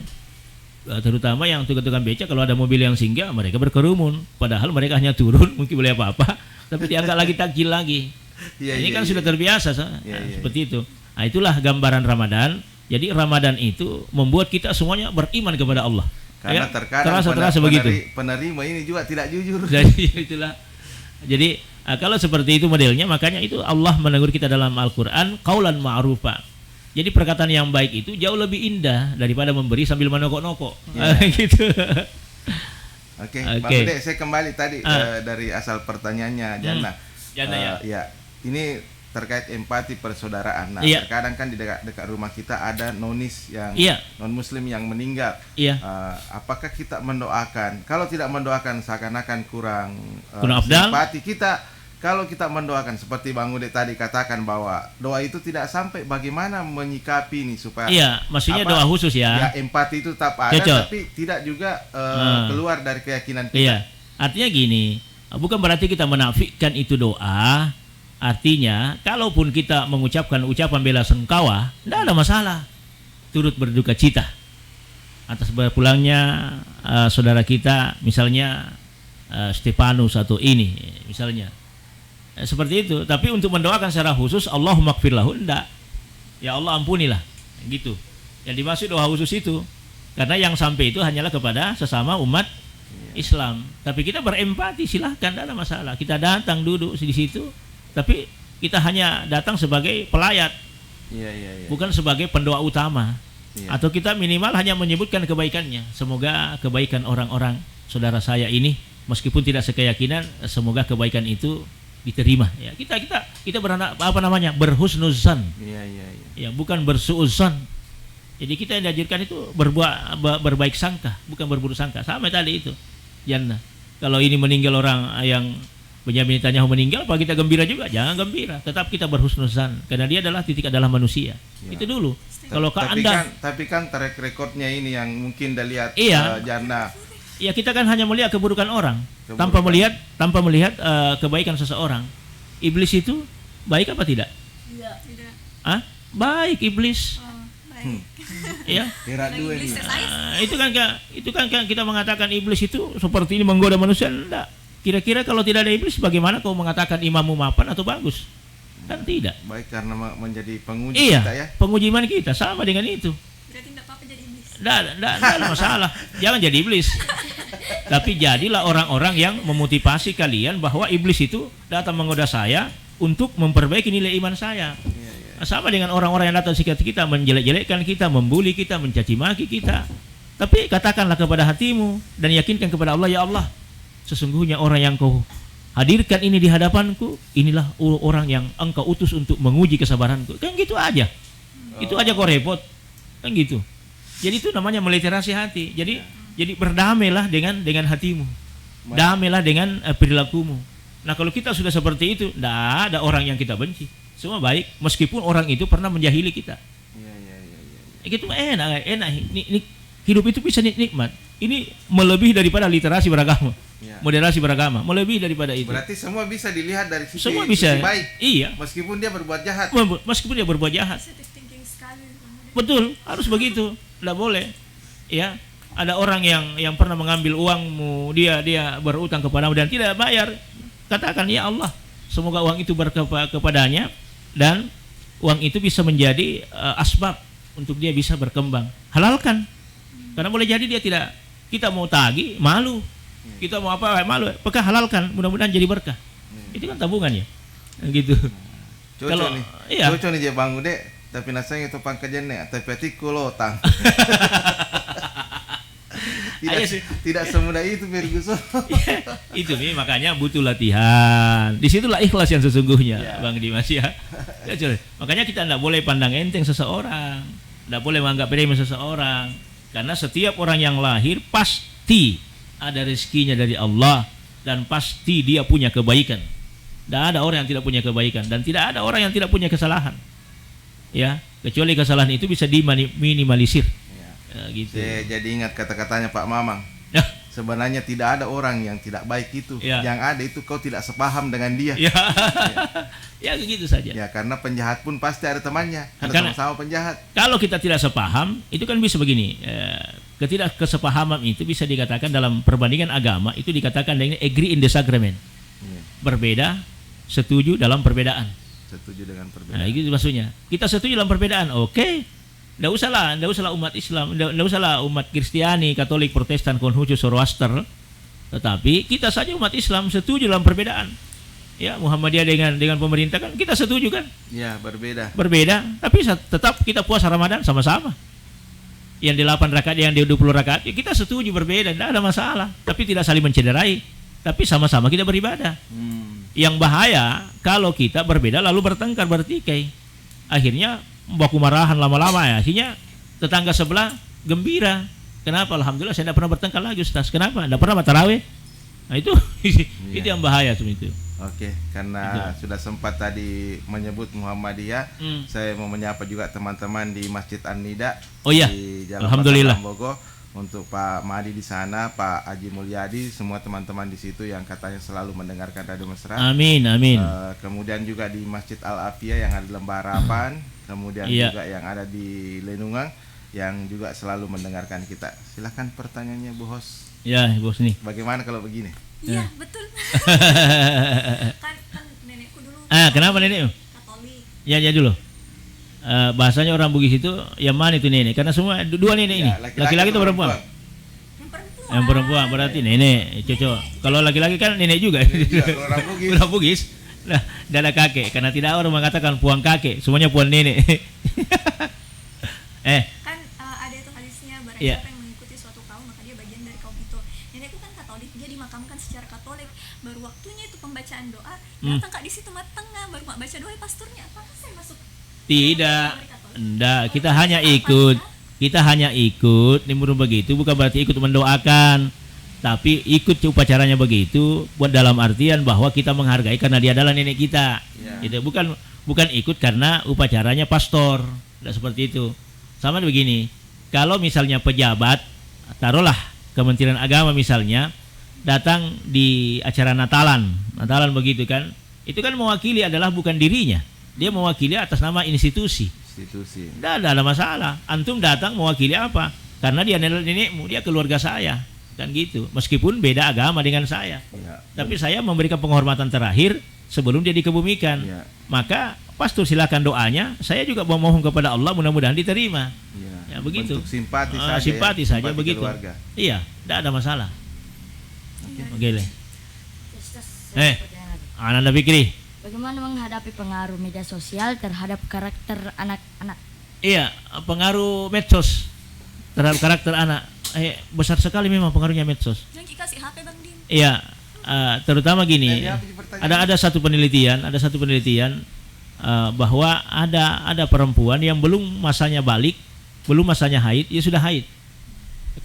terutama yang tukang-tukang beca, kalau ada mobil yang singgah mereka berkerumun. Padahal mereka hanya turun, mungkin boleh apa-apa, tapi diangkat lagi takjil lagi. Ini kan sudah terbiasa seperti itu. Nah, itulah gambaran Ramadan. Jadi Ramadan itu membuat kita semuanya beriman kepada Allah. Karena terkadang penerima ini juga tidak jujur. Jadi itulah. Jadi kalau seperti itu modelnya, makanya itu Allah menegur kita dalam Al-Quran qaulan ma'rufa. Jadi perkataan yang baik itu jauh lebih indah daripada memberi sambil menokok-nokok. Gitu. Oke. Bang Gede, saya kembali tadi dari asal pertanyaannya Jana. Ya. Ini terkait empati persaudaraan. Nah, terkadang kan di dekat rumah kita ada nonis yang non muslim yang meninggal. Apakah kita mendoakan? Kalau tidak mendoakan seakan-akan kurang simpati. Kalau kita mendoakan seperti Bang Ude tadi katakan bahwa doa itu tidak sampai, bagaimana menyikapi ini supaya maksudnya doa khusus ya. Empati itu tetap ada tapi tidak juga keluar dari keyakinan kita. Artinya gini, bukan berarti kita menafikan itu doa. Artinya, kalaupun kita mengucapkan ucapan bela sungkawa, tidak ada masalah. Turut berduka cita atas berpulangnya saudara kita, misalnya Stefanus atau ini, misalnya. Seperti itu. Tapi untuk mendoakan secara khusus, Allahumma gfir lahu, tidak. Ya Allah ampunilah, gitu. Yang dimaksud doa khusus itu, karena yang sampai itu hanyalah kepada sesama umat Islam. Tapi kita berempati, silahkan, tidak ada masalah. Kita datang duduk di situ. Tapi kita hanya datang sebagai pelayat, bukan sebagai pendoa utama. Atau kita minimal hanya menyebutkan kebaikannya. Semoga kebaikan orang-orang saudara saya ini, meskipun tidak sekeyakinan, semoga kebaikan itu diterima. Ya, kita berhusnuzan. Ya, bukan bersuuzan. Jadi kita yang diajarkan itu berbaik sangka, bukan berburuk sangka. Sama tadi itu. Jannah. Kalau ini meninggal orang yang Benyamin Netanyahu meninggal, apa kita gembira juga? Jangan gembira, tetap kita berhusnuzan karena dia adalah manusia. Itu dulu. Kalau tapi kan track recordnya ini yang mungkin dah lihat Jana. Ya, kita kan hanya melihat keburukan orang tanpa melihat kebaikan seseorang. Iblis itu baik apa tidak? Tidak. Baik iblis. Baik. Ya. Itu kan kita mengatakan iblis itu seperti ini menggoda manusia. Enggak. Kira-kira kalau tidak ada iblis bagaimana kau mengatakan imammu mapan atau bagus? Kan tidak. Baik, karena menjadi penguji kita ya. Penguji iman kita sama dengan itu. Berarti tidak apa-apa jadi iblis. Tidak ada masalah. Jangan jadi iblis. Tapi jadilah orang-orang yang memotivasi kalian bahwa iblis itu datang menggoda saya untuk memperbaiki nilai iman saya. Sama dengan orang-orang yang datang sekitar kita, menjelek-jelekkan kita, membuli kita, mencaci maki kita. Tapi katakanlah kepada hatimu dan yakinkan kepada Allah, ya Allah, sesungguhnya orang yang kau hadirkan ini di hadapanku, inilah orang yang engkau utus untuk menguji kesabaranku. Kan gitu aja. Itu aja kau repot. Kan gitu. Jadi itu namanya meliterasi hati. Jadi berdamailah dengan hatimu. Damailah dengan perilakumu. Nah, kalau kita sudah seperti itu, tidak ada orang yang kita benci. Semua baik, meskipun orang itu pernah menjahili kita. Gitu enak. Ini hidup itu bisa nikmat. Ini melebihi daripada literasi beragama, moderasi beragama, melebihi daripada itu. Berarti semua bisa dilihat dari sisi, semua bisa. Sisi baik. Iya. Meskipun dia berbuat jahat. Meskipun dia berbuat jahat. Sekali. Betul, harus begitu. Tidak boleh. Ya, ada orang yang pernah mengambil uangmu, dia berutang kepadamu dan tidak bayar. Katakan, ya Allah, semoga uang itu berkah kepadanya dan uang itu bisa menjadi asbab untuk dia bisa berkembang. Halalkan. Karena boleh jadi dia tidak, kita mau tagih, malu. Kita mau apa, malu. Apakah halalkan, mudah-mudahan jadi berkah. Itu kan tabungan ya. Gitu. Cocok nih. Iya. Cocok nih dia Bang Ude, tapi nasanya itu pangkajan nih, tapi atikulo tang. Tidak semudah itu Ferguson. Itu nih makanya butuh latihan. Disitulah ikhlas yang sesungguhnya, Bang Dimas ya. Makanya kita tidak boleh pandang enteng seseorang, tidak boleh menganggap remeh seseorang, karena setiap orang yang lahir pasti ada rezekinya dari Allah dan pasti dia punya kebaikan. Tidak ada orang yang tidak punya kebaikan dan tidak ada orang yang tidak punya kesalahan. Ya, kecuali kesalahan itu bisa diminimalisir. Gitu. Jadi ingat kata-katanya Pak Mamang. Sebenarnya tidak ada orang yang tidak baik itu. Yang ada itu kau tidak sepaham dengan dia. Ya begitu saja. Ya, karena penjahat pun pasti ada temannya. Karena sama-sama penjahat. Kalau kita tidak sepaham, itu kan bisa begini. Ketidakkesepahaman itu bisa dikatakan dalam perbandingan agama itu dikatakan dengan agree in disagreement. Berbeda, setuju dalam perbedaan. Setuju dengan perbedaan. Nah, itu maksudnya. Kita setuju dalam perbedaan. Oke. Tidak usahlah umat Islam, tidak usahlah umat Kristiani, Katolik, Protestan, Konfusius, Zoroaster. Tetapi kita saja umat Islam setuju dalam perbedaan. Ya, Muhammadiyah dengan pemerintah kan kita setuju kan? Ya, berbeda. Tapi tetap kita puasa Ramadan sama-sama. Yang di 8 rakaat, yang di 20 rakaat, ya kita setuju berbeda, tidak ada masalah. Tapi tidak saling mencederai, tapi sama-sama kita beribadah. Yang bahaya kalau kita berbeda lalu bertengkar, bertikai. Akhirnya baku marahan lama-lama ya. Akhirnya tetangga sebelah gembira. Kenapa? Alhamdulillah saya tidak pernah bertengkar lagi Ustaz. Kenapa? Tidak pernah tarawih. Nah itu itu yang bahaya itu. Oke, karena sudah sempat tadi menyebut Muhammadiyah, saya mau menyapa juga teman-teman di Masjid An-Nida di Jalan Alhamdulillah. Bogor. Untuk Pak Madi di sana, Pak Haji Mulyadi, semua teman-teman di situ yang katanya selalu mendengarkan Radio Mesra. Amin. Kemudian juga di Masjid Al-Afiyah yang ada di Lembah Harapan, kemudian juga yang ada di Lenungang yang juga selalu mendengarkan kita. Silakan pertanyaannya Bu Hos. Ya, Bos nih. Bagaimana kalau begini? Iya, betul. kan nenekku dulu. Kenapa nenek? Katolik. Ya dulu. Bahasanya orang Bugis itu yang mana itu nenek? Karena semua dua nenek ini. Laki-laki atau perempuan? Yang perempuan berarti nenek cocok. Kalau laki-laki kan nenek juga. Orang Bugis. Nah, tidak ada kakek. Karena tidak orang mengatakan puang kakek, semuanya puang nenek. Kan ada itu hadisnya barang siapa yang mengikuti suatu kaum maka dia bagian dari kaum itu. Nenekku kan Katolik, dia dimakamkan secara Katolik. Baru waktunya itu pembacaan doa, datang Kak di situ tengah baru mak baca doa pasturnya. Apakah saya masuk? Tidak, enggak, kita hanya ikut nimbrung begitu, bukan berarti ikut mendoakan, tapi ikut upacaranya begitu, buat dalam artian bahwa kita menghargai karena dia adalah nenek kita. Itu bukan ikut karena upacaranya pastor, tidak seperti itu. Sama begini, kalau misalnya pejabat, taruhlah Kementerian Agama misalnya, datang di acara Natalan begitu kan, itu kan mewakili adalah bukan dirinya. Dia mewakili atas nama institusi. Tidak ada masalah. Antum datang mewakili apa? Karena dia nenekmu, dia keluarga saya, kan gitu. Meskipun beda agama dengan saya, tapi saya memberikan penghormatan terakhir sebelum dia dikebumikan. Maka pastor silakan doanya. Saya juga memohon kepada Allah mudah-mudahan diterima. Ya begitu. Bentuk simpati saja. Simpati saja begitu. Keluarga. Iya, tidak ada masalah. Oke. Ananda Fikri. Bagaimana menghadapi pengaruh media sosial terhadap karakter anak-anak? Iya, pengaruh medsos terhadap karakter anak. Besar sekali memang pengaruhnya medsos. Yang kasih HP Bang Din. Iya, terutama gini. Ada satu penelitian bahwa ada perempuan yang belum masanya balik, belum masanya haid, ya sudah haid.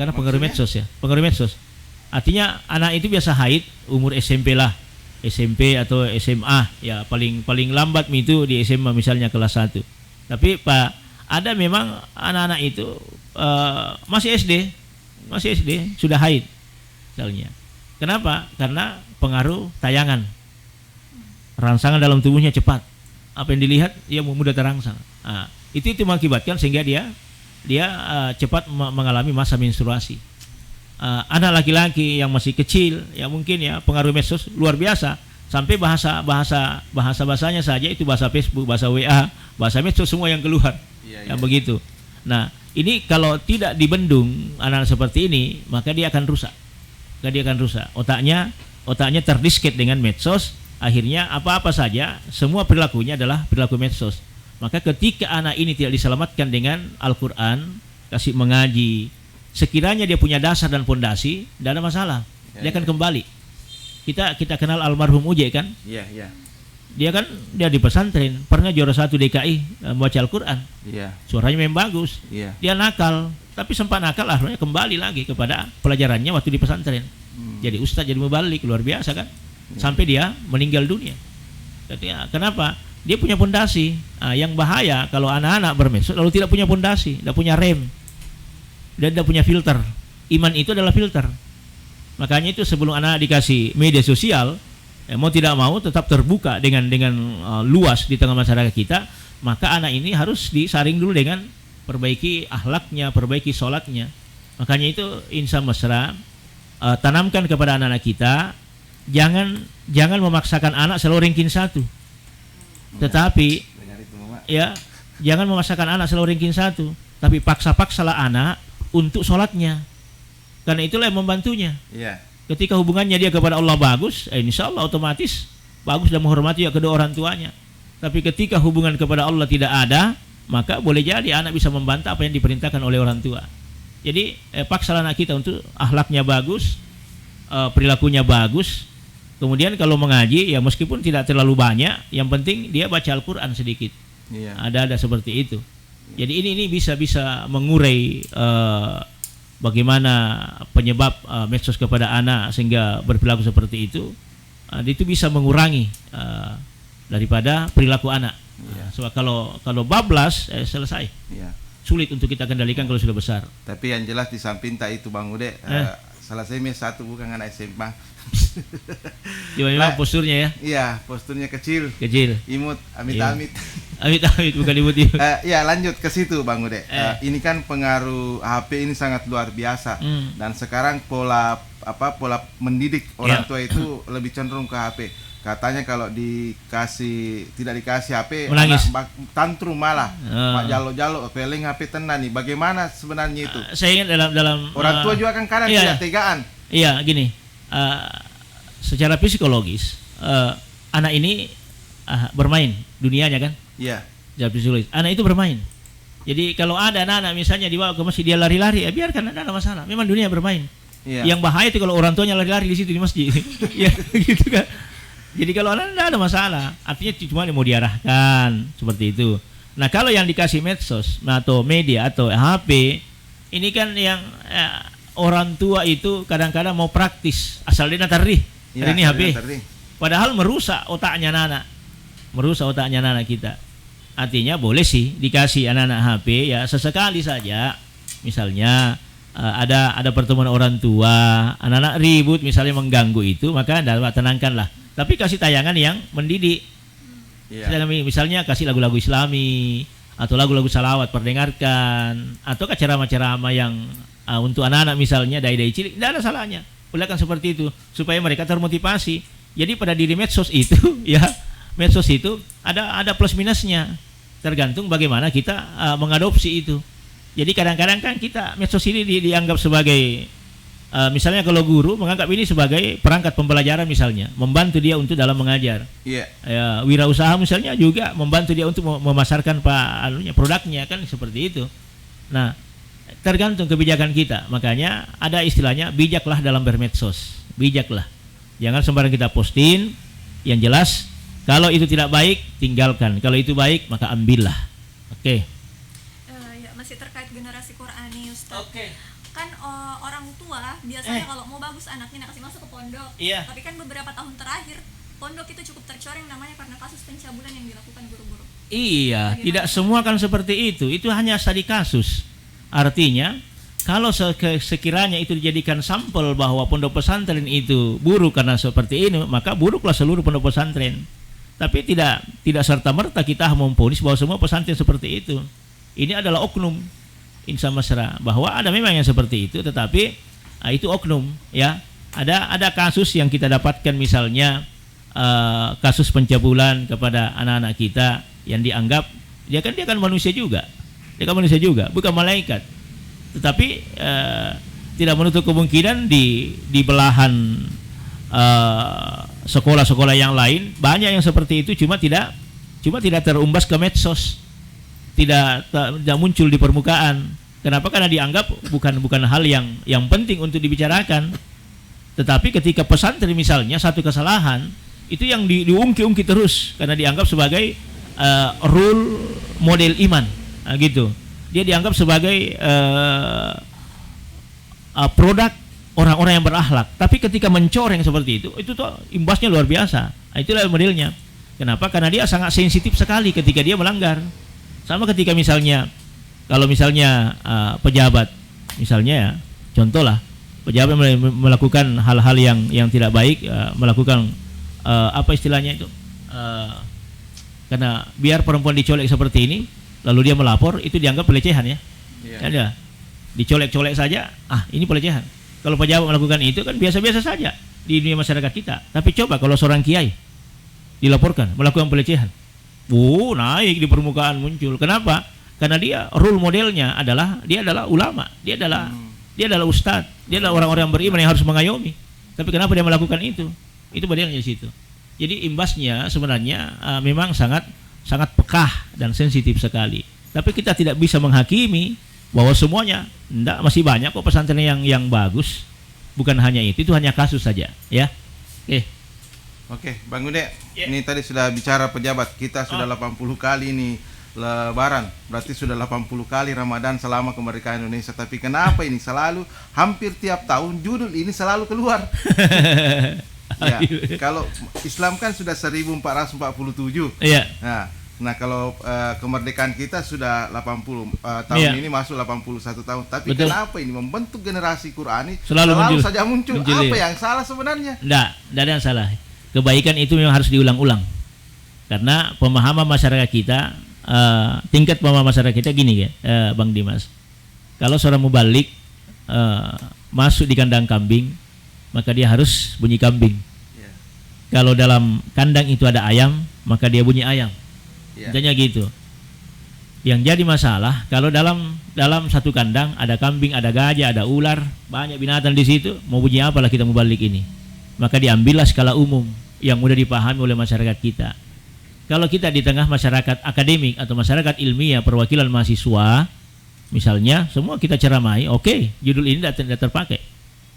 Karena pengaruh medsos ya, pengaruh medsos. Artinya anak itu biasa haid umur SMP lah. SMP atau SMA ya paling lambat itu di SMA misalnya kelas 1. Tapi Pak, ada memang anak-anak itu masih SD sudah haid misalnya. Kenapa? Karena pengaruh tayangan. Rangsangan dalam tubuhnya cepat. Apa yang dilihat ya mudah terangsang. Itu mengakibatkan sehingga dia cepat mengalami masa menstruasi. Anak laki-laki yang masih kecil ya mungkin ya pengaruh medsos luar biasa, sampai bahasanya saja itu bahasa Facebook, bahasa WA, bahasa medsos semua yang keluar. Yang begitu. Nah, ini kalau tidak dibendung anak-anak seperti ini, maka dia akan rusak. Otaknya terdisket dengan medsos, akhirnya apa-apa saja semua perilakunya adalah perilaku medsos. Maka ketika anak ini tidak diselamatkan dengan Al-Qur'an, kasih mengaji, sekiranya dia punya dasar dan pondasi, tidak ada masalah. Dia akan kembali. Kita kenal almarhum Uje kan? Iya. Dia di pesantren, pernah juara 1 DKI membaca Al-Qur'an. Suaranya memang bagus. Dia nakal, tapi sempat nakal akhirnya kembali lagi kepada pelajarannya waktu di pesantren. Jadi ustaz, jadi mubalik, luar biasa kan? Sampai dia meninggal dunia. Jadi kenapa? Dia punya pondasi. Yang bahaya kalau anak-anak bermedsos lalu tidak punya pondasi, tidak punya rem. Dan tidak punya filter. Iman itu adalah filter. Makanya itu sebelum anak dikasih media sosial, mau tidak mau tetap terbuka dengan luas di tengah masyarakat kita, maka anak ini harus disaring dulu dengan perbaiki akhlaknya, perbaiki sholatnya. Makanya itu insya mesra, tanamkan kepada anak-anak kita, jangan memaksakan anak selalu ranking 1. Tetapi ya jangan memaksakan anak selalu ranking 1, tapi paksa-paksalah anak untuk sholatnya, karena itulah yang membantunya. Ketika hubungannya dia kepada Allah bagus, insya Allah otomatis bagus dan menghormati kedua orang tuanya. Tapi ketika hubungan kepada Allah tidak ada, maka boleh jadi anak bisa membantah apa yang diperintahkan oleh orang tua. Jadi paksalah anak kita untuk akhlaknya bagus, perilakunya bagus. Kemudian kalau mengaji ya meskipun tidak terlalu banyak, yang penting dia baca Al-Qur'an sedikit. Ada seperti itu. Jadi ini bisa mengurai bagaimana penyebab medsos kepada anak sehingga berperilaku seperti itu. Itu bisa mengurangi daripada perilaku anak. Sebab kalau bablas selesai. Sulit untuk kita kendalikan kalau sudah besar. Tapi yang jelas di samping itu Bang Ude, salah saya satu bukan anak SMA. Memang posturnya ya? Iya, posturnya kecil. Imut, amit-amit. Amit-amit bukan imut. Ya lanjut ke situ Bang Ude. Ini kan pengaruh HP ini sangat luar biasa. Dan sekarang pola mendidik orang tua itu lebih cenderung ke HP. Katanya kalau tidak dikasih HP, menangis, tantrum malah, jalo-jalo, peling HP tenan nih. Bagaimana sebenarnya itu? Saya ingat dalam orang tua juga kan kadang tidak tegaan. Iya, gini. Secara psikologis, anak ini bermain dunianya kan? Iya. Secara psikologis, anak itu bermain. Jadi kalau ada anak misalnya dibawa ke masjid dia lari-lari, ya biarkan, tidak ada masalah. Memang dunia bermain. Yang bahaya itu kalau orang tuanya lari-lari di situ di masjid. Ya gitu kan. Jadi kalau anak tidak ada masalah, artinya cuma mau diarahkan seperti itu. Nah kalau yang dikasih medsos atau media atau HP, ini kan yang orang tua itu kadang-kadang mau praktis, asal dia natarih, ini HP. Padahal merusak otaknya anak kita. Artinya boleh sih dikasih anak-anak HP ya sesekali saja. Misalnya ada pertemuan orang tua, anak-anak ribut misalnya mengganggu itu, maka tenangkanlah. Tapi kasih tayangan yang mendidik. Misalnya kasih lagu-lagu Islami atau lagu-lagu salawat perdengarkan, atau ceramah-ceramah yang untuk anak-anak misalnya dai-dai cilik, tidak ada salahnya. Bolehkan seperti itu supaya mereka termotivasi. Jadi pada diri medsos itu ya, medsos itu ada plus minusnya, tergantung bagaimana kita mengadopsi itu. Jadi kadang-kadang kan kita medsos ini dianggap sebagai misalnya kalau guru menganggap ini sebagai perangkat pembelajaran misalnya, membantu dia untuk dalam mengajar. Ya, wirausaha misalnya juga membantu dia untuk memasarkan produknya kan seperti itu. Nah, tergantung kebijakan kita. Makanya ada istilahnya bijaklah dalam bermedsos. Bijaklah. Jangan sembarang kita posting. Yang jelas kalau itu tidak baik tinggalkan. Kalau itu baik maka ambillah. Oke. Ya, masih terkait generasi Qur'ani, Ustaz. Kan orang tua biasanya kalau mau bagus anaknya kasih masuk ke pondok. Tapi kan beberapa tahun terakhir pondok itu cukup tercoreng namanya karena kasus pencabulan yang dilakukan guru-guru. Iya, tidak semua kan seperti itu. Itu hanya studi kasus. Artinya kalau sekiranya itu dijadikan sampel bahwa pondok pesantren itu buruk karena seperti ini, maka buruklah seluruh pondok pesantren. Tapi tidak serta-merta kita memvonis bahwa semua pesantren seperti itu. Ini adalah oknum insan masyarakat, bahwa ada memang yang seperti itu, tetapi itu oknum ya. Ada kasus yang kita dapatkan misalnya kasus pencabulan kepada anak-anak kita yang dianggap dia kan manusia juga. Dia kan manusia juga, bukan malaikat. Tetapi tidak menutup kemungkinan di belahan sekolah-sekolah yang lain banyak yang seperti itu, cuma tidak terumbas ke medsos, tidak muncul di permukaan. Kenapa? Karena dianggap bukan hal yang penting untuk dibicarakan. Tetapi ketika pesantren misalnya satu kesalahan itu yang diungki-ungki terus karena dianggap sebagai rule model iman. Gitu. Dia dianggap sebagai produk orang-orang yang berakhlak. Tapi ketika mencoreng seperti itu tuh imbasnya luar biasa. Itulah modelnya. Kenapa? Karena dia sangat sensitif sekali ketika dia melanggar. Sama ketika misalnya kalau misalnya pejabat misalnya ya, contohlah pejabat melakukan hal-hal yang tidak baik, melakukan apa istilahnya itu? Karena biar perempuan dicolek seperti ini, lalu dia melapor, itu dianggap pelecehan ya. Ya, dicolek-colek saja, ini pelecehan. Kalau pejabat melakukan itu kan biasa-biasa saja di dunia masyarakat kita. Tapi coba kalau seorang kiai dilaporkan melakukan pelecehan, naik di permukaan muncul. Kenapa? Karena dia role modelnya adalah dia adalah ulama, dia adalah ustadz, dia adalah orang-orang yang beriman yang harus mengayomi. Tapi kenapa dia melakukan itu? Itu modelnya di situ. Jadi imbasnya sebenarnya memang sangat pekah dan sensitif sekali. Tapi kita tidak bisa menghakimi bahwa semuanya, enggak, masih banyak kok pesantren yang bagus. Bukan hanya itu hanya kasus saja, ya. Oke, Bang Ude, ini tadi sudah bicara pejabat, kita sudah 80 kali nih Lebaran, berarti sudah 80 kali Ramadan selama kemerdekaan Indonesia. Tapi kenapa ini selalu hampir tiap tahun judul ini selalu keluar? Ya, kalau Islam kan sudah 1447. Iya. Nah kalau kemerdekaan kita sudah 80 tahun ini masuk 81 tahun. Tapi betul. Kenapa ini membentuk generasi Qur'ani selalu saja muncul apa yang salah sebenarnya? Tidak ada yang salah. Kebaikan itu memang harus diulang-ulang. Karena pemahaman masyarakat kita, tingkat pemahaman masyarakat kita gini ya, Bang Dimas. Kalau seorang mubalik masuk di kandang kambing, maka dia harus bunyi kambing. Kalau dalam kandang itu ada ayam, maka dia bunyi ayam. Misalnya gitu. Yang jadi masalah kalau dalam satu kandang ada kambing, ada gajah, ada ular, banyak binatang di situ, mau bunyi apalah kita mubalik ini. Maka diambillah skala umum yang mudah dipahami oleh masyarakat kita. Kalau kita di tengah masyarakat akademik atau masyarakat ilmiah, perwakilan mahasiswa, misalnya semua kita ceramai, oke, judul ini tidak terpakai.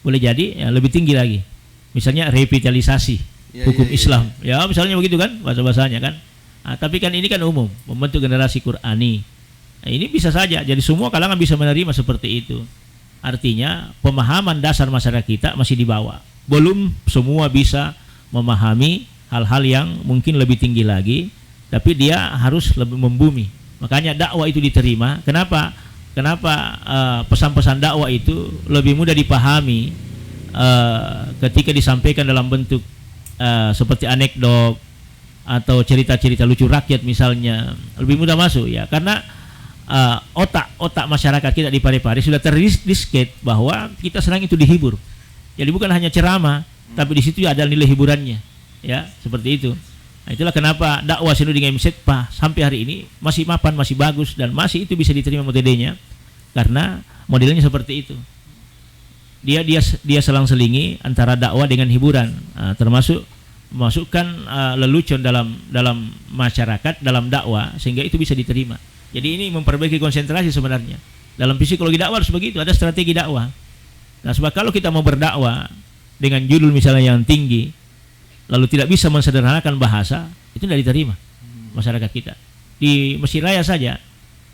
Boleh jadi ya, lebih tinggi lagi. Misalnya revitalisasi hukum Islam. Ya, misalnya begitu kan bahasa-bahasanya kan. Tapi kan ini kan umum, membentuk generasi Qur'ani. Ini bisa saja, jadi semua kalangan bisa menerima seperti itu. Artinya pemahaman dasar masyarakat kita masih di bawah. Belum semua bisa memahami hal-hal yang mungkin lebih tinggi lagi, tapi dia harus lebih membumi. Makanya dakwah itu diterima. Kenapa pesan-pesan dakwah itu lebih mudah dipahami ketika disampaikan dalam bentuk seperti anekdot, atau cerita-cerita lucu rakyat misalnya, lebih mudah masuk ya, karena otak masyarakat kita di Parepare sudah terdisket bahwa kita senang itu dihibur. Jadi bukan hanya ceramah, tapi di situ ada nilai hiburannya, ya seperti itu. Nah, itulah kenapa dakwah Senuding MSETPA sampai hari ini masih mapan, masih bagus, dan masih itu bisa diterima metodenya karena modelnya seperti itu. Dia selang-selingi antara dakwah dengan hiburan, termasuk memasukkan lelucon dalam masyarakat, dalam dakwah, sehingga itu bisa diterima. Jadi ini memperbaiki konsentrasi sebenarnya. Dalam psikologi dakwah harus begitu, ada strategi dakwah. Nah, sebab kalau kita mau berdakwah dengan judul misalnya yang tinggi, lalu tidak bisa mensederhanakan bahasa, itu tidak diterima masyarakat kita. Di Mesir Raya saja,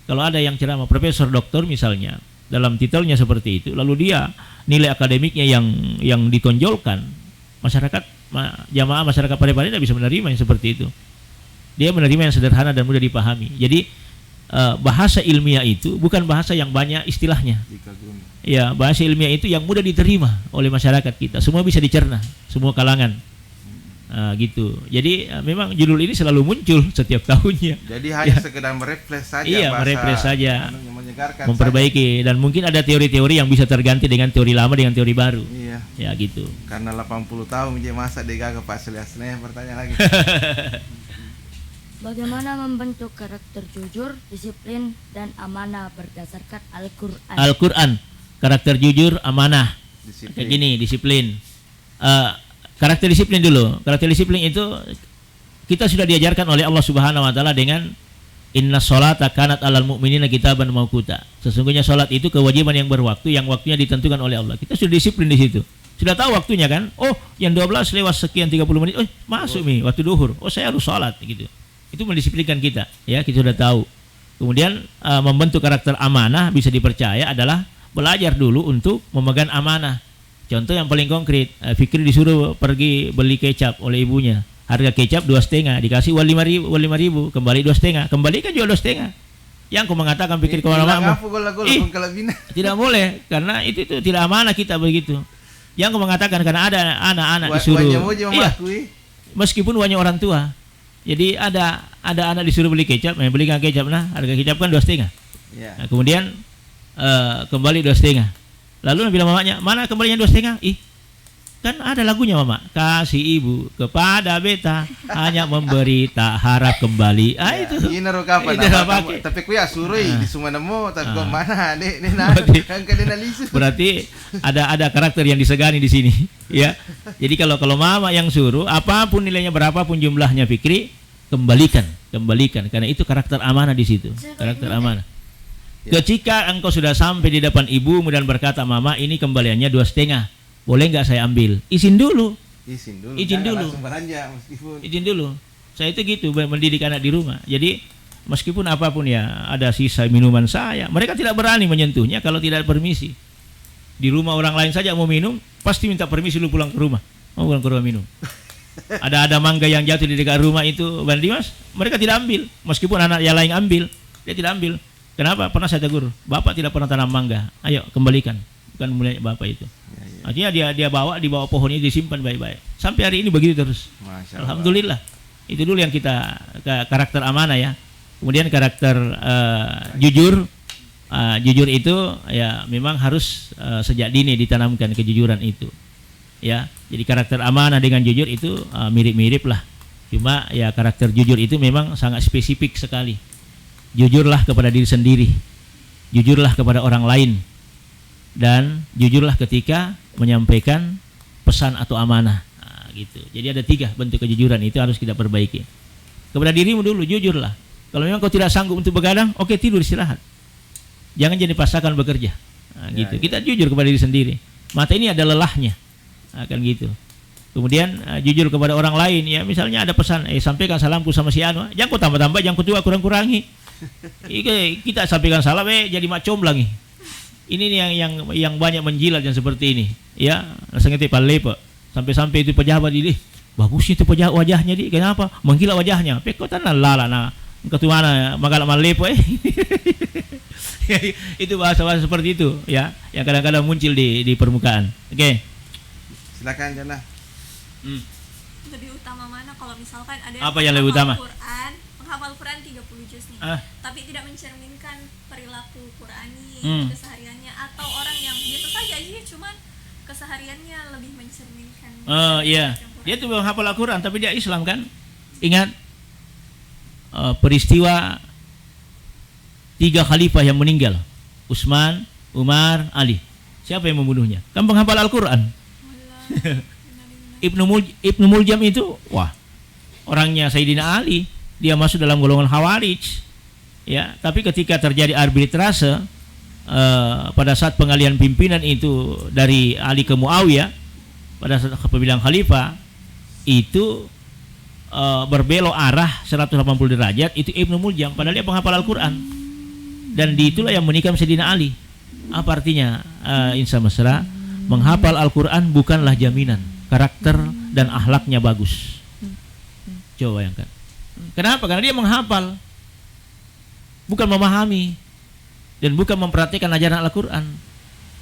kalau ada yang ceramah profesor doktor misalnya, dalam titelnya seperti itu, lalu dia nilai akademiknya yang ditonjolkan, masyarakat jamaah masyarakat Parepare tidak bisa menerima yang seperti itu. Dia menerima yang sederhana dan mudah dipahami. Jadi bahasa ilmiah itu bukan bahasa yang banyak istilahnya. Ya, bahasa ilmiah itu yang mudah diterima oleh masyarakat kita. Semua bisa dicerna, semua kalangan. Gitu. Jadi memang judul ini selalu muncul setiap tahunnya. Jadi hanya sekedar merefresh saja. Iya, merefresh saja. Memperbaiki saja. Dan mungkin ada teori-teori yang bisa terganti dengan teori lama dengan teori baru. Iya. Ya gitu. Karena 80 tahun menjadi masa degaga Pak Seliasne, pertanyaan lagi. Bagaimana membentuk karakter jujur, disiplin, dan amanah berdasarkan Al-Quran? Al-Quran, karakter jujur, amanah. Kayak gini, disiplin. Karakter disiplin dulu. Karakter disiplin itu kita sudah diajarkan oleh Allah Subhanahu wa taala dengan inna sholata kanat alal mu'minina kitaban mauquta. Sesungguhnya salat itu kewajiban yang berwaktu, yang waktunya ditentukan oleh Allah. Kita sudah disiplin di situ. Sudah tahu waktunya kan? Oh, yang 12 lewat sekian 30 menit. Oh, masuk nih waktu duhur. Oh, saya harus salat gitu. Itu mendisiplinkan kita, ya, kita sudah tahu. Kemudian membentuk karakter amanah bisa dipercaya adalah belajar dulu untuk memegang amanah. Contoh yang paling konkret, Fikri disuruh pergi beli kecap oleh ibunya. Harga kecap 2,5, dikasih uang 5.000, kembali 2,5, kembalikan juga 2,5. Yang kau mengatakan Fikri kemana-mana, tidak boleh, karena itu tidak amanah kita begitu. Yang kau mengatakan karena ada anak-anak disuruh, iya, meskipun uangnya orang tua. Jadi ada anak disuruh beli kecap, belikan kecap, nah harga kecap kan 2,5. Nah, kemudian kembali 2,5. Lalu bilang mamanya, mana kembalinya 2,5? Ih, kan ada lagunya mama, kasih ibu kepada beta hanya memberi tak harap kembali. Itu. Ini kapan? Tapi ku ya suruh di semua nemu, tapi kok mana? Berarti ada karakter yang disegani di sini, ya. Jadi kalau mama yang suruh, apapun nilainya berapapun jumlahnya Fikri, kembalikan, karena itu karakter amanah di situ, karakter amanah. Ketika engkau sudah sampai di depan ibumu dan berkata, mama ini kembaliannya 2,5, boleh nggak saya ambil? Izin dulu. Izin dulu. Saya itu gitu mendidik anak di rumah. Jadi meskipun apapun ya, ada sisa minuman saya, mereka tidak berani menyentuhnya kalau tidak permisi. Di rumah orang lain saja mau minum, pasti minta permisi lu pulang ke rumah. Mau pulang ke rumah minum. Ada mangga yang jatuh di dekat rumah itu, Bang Dimas, mereka tidak ambil. Meskipun anak yang lain ambil, dia tidak ambil. Kenapa? Pernah saya tegur, bapak tidak pernah tanam mangga. Ayo kembalikan, bukan mulai bapak itu. Artinya dia bawa di bawah pohon ini disimpan baik-baik. Sampai hari ini begitu terus. Alhamdulillah. Itu dulu yang kita karakter amanah ya. Kemudian karakter jujur. Jujur itu ya memang harus sejak dini ditanamkan kejujuran itu. Ya, jadi karakter amanah dengan jujur itu mirip-mirip lah. Cuma ya karakter jujur itu memang sangat spesifik sekali. Jujurlah kepada diri sendiri, jujurlah kepada orang lain, dan jujurlah ketika menyampaikan pesan atau amanah. Nah, gitu. Jadi ada 3 bentuk kejujuran itu harus kita perbaiki. Kepada dirimu dulu, jujurlah. Kalau memang kau tidak sanggup untuk begadang, oke, tidur istirahat. Jangan jadi paksakan bekerja. Nah, gitu. Kita jujur kepada diri sendiri. Mata ini ada lelahnya, akan gitu. Kemudian jujur kepada orang lain, ya misalnya ada pesan, sampaikan salamku sama si Anu, jangan kau tambah-tambah, jangan kau tua kurang-kurangi. Kita sampaikan salam jadi mak comblang. Ini yang banyak menjilat yang seperti ini, ya langsung itu palepo sampai itu pejabat ini bagusnya itu pejabat wajahnya di kenapa menggila wajahnya pekotan lala nah ketuana magala malepo itu bahasa seperti itu ya yang kadang-kadang muncul di permukaan. Oke. Silakan Jana. lebih utama mana kalau misalkan ada apa yang lebih utama? Menghafal Quran 30 juz nih, tapi tidak mencerminkan perilaku Qurani kesehariannya, atau orang yang biasa saja aja cuman kesehariannya lebih mencerminkan. Iya, dia tuh menghafal Al-Quran tapi dia Islam kan? Ingat peristiwa 3 khalifah yang meninggal, Utsman, Umar, Ali. Siapa yang membunuhnya? Kan penghafal Al-Quran. Ibnu Muljam itu, wah, orangnya Sayyidina Ali, dia masuk dalam golongan Khawarij. Ya, tapi ketika terjadi arbitrase pada saat pengalihan pimpinan itu dari Ali ke Muawiyah, pada saat pemilihan khalifah itu berbelok arah 180 derajat, itu Ibnu Muljam, padahal dia penghafal Al-Quran. Dan itulah yang menikam Sayyidina Ali. Apa artinya insan mesra? Menghafal Al-Quran bukanlah jaminan karakter dan akhlaknya bagus. Coba bayangkan. Kenapa? Karena dia menghafal, bukan memahami dan bukan memperhatikan ajaran Al-Quran.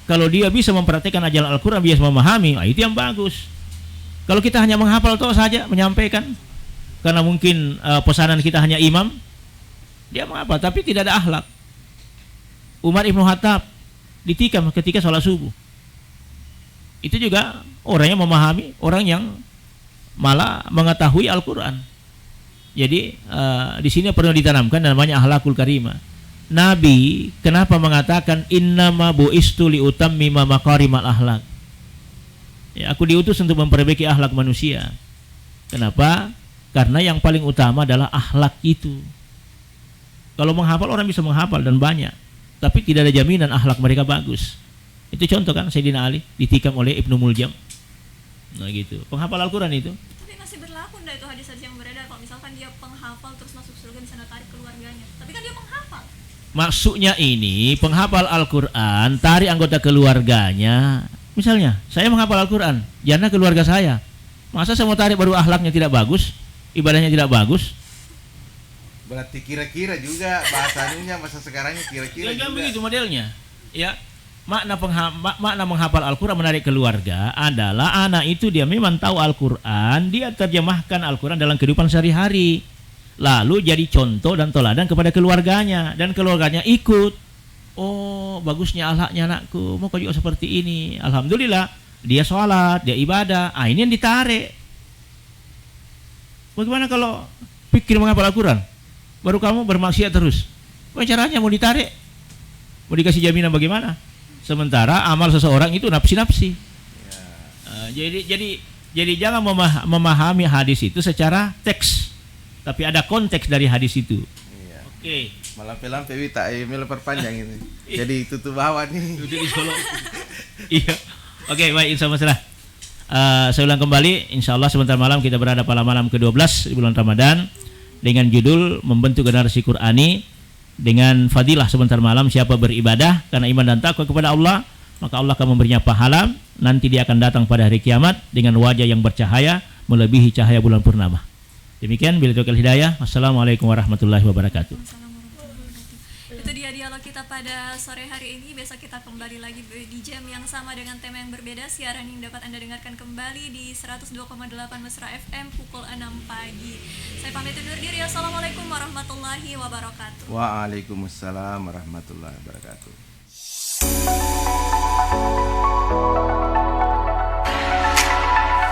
Kalau dia bisa memperhatikan ajaran Al-Quran, bisa memahami, itu yang bagus. Kalau kita hanya menghafal toh saja, menyampaikan, karena mungkin pesanan kita hanya imam, dia menghafal tapi tidak ada akhlak. Umar Ibn Khattab ditikam ketika sholat subuh. Itu juga orang yang memahami, orang yang malah mengetahui Al-Quran. Jadi di sini perlu ditanamkan namanya akhlakul karimah. Nabi kenapa mengatakan innama bu'istu liutammima makarimal akhlak? Ya, aku diutus untuk memperbaiki akhlak manusia. Kenapa? Karena yang paling utama adalah akhlak itu. Kalau menghafal, orang bisa menghafal dan banyak, tapi tidak ada jaminan akhlak mereka bagus. Itu contoh kan Sayyidina Ali ditikam oleh Ibnu Muljam. Nah gitu. Penghafal Al-Quran itu. Tapi masih berlaku enggak itu hadis yang beredar kalau misalkan dia penghafal terus masuk surga di sana tarik keluarganya. Tapi kan dia menghafal. Maksudnya ini penghafal Al-Quran tarik anggota keluarganya. Misalnya saya menghafal Al-Quran, jana keluarga saya. Masa saya mau tarik baru akhlaknya tidak bagus, ibadahnya tidak bagus? Berarti kira-kira juga bahasanya masa sekarangnya kira-kira juga. Begitu modelnya. Ya. Makna menghafal Al-Quran menarik keluarga adalah anak itu dia memang tahu Al-Quran, dia terjemahkan Al-Quran dalam kehidupan sehari-hari, lalu jadi contoh dan teladan kepada keluarganya, dan keluarganya ikut. Oh, bagusnya akhlaknya anakku, mau kau juga seperti ini. Alhamdulillah, dia sholat, dia ibadah. Ini yang ditarik. Bagaimana kalau pikir menghafal Al-Quran, baru kamu bermaksiat terus? Caranya mau ditarik? Mau dikasih jaminan bagaimana? Sementara amal seseorang itu nafsi-nafsi. Jadi jangan memahami hadis itu secara teks, tapi ada konteks dari hadis itu. Iya. Oke. Malam-malam tak email perpanjang ini. Jadi tutup bawah nih. Iya. Oke, baik, insya Allah. Saya ulang kembali, insya Allah sebentar malam kita berada pada malam ke-12 di bulan Ramadan dengan judul membentuk generasi Qurani. Dengan fadilah sebentar malam, siapa beribadah karena iman dan takwa kepada Allah, maka Allah akan memberinya pahala. Nanti dia akan datang pada hari kiamat dengan wajah yang bercahaya melebihi cahaya bulan purnama. Demikian, bila taufiq hidayah. Wassalamualaikum warahmatullahi wabarakatuh. Itu dia dialog kita pada sore hari ini. Besok kita kembali lagi di jam yang sama dengan tema yang berbeda. Siaran yang dapat Anda dengarkan kembali di 102,8 Mesra FM pukul 6 pagi. Saya pamit undur diri. Assalamualaikum warahmatullahi wabarakatuh. Waalaikumsalam warahmatullahi wabarakatuh.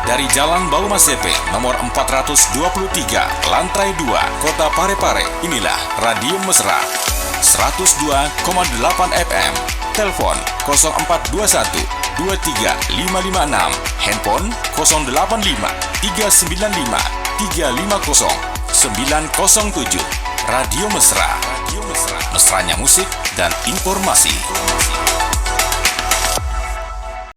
Dari Jalan Bau Masepe, nomor 423, lantai 2, Kota Parepare, inilah Radio Mesra 102,8 FM. Telepon 0421 23556, handphone 085 395 350 907. Radio Mesra, mesranya musik dan informasi.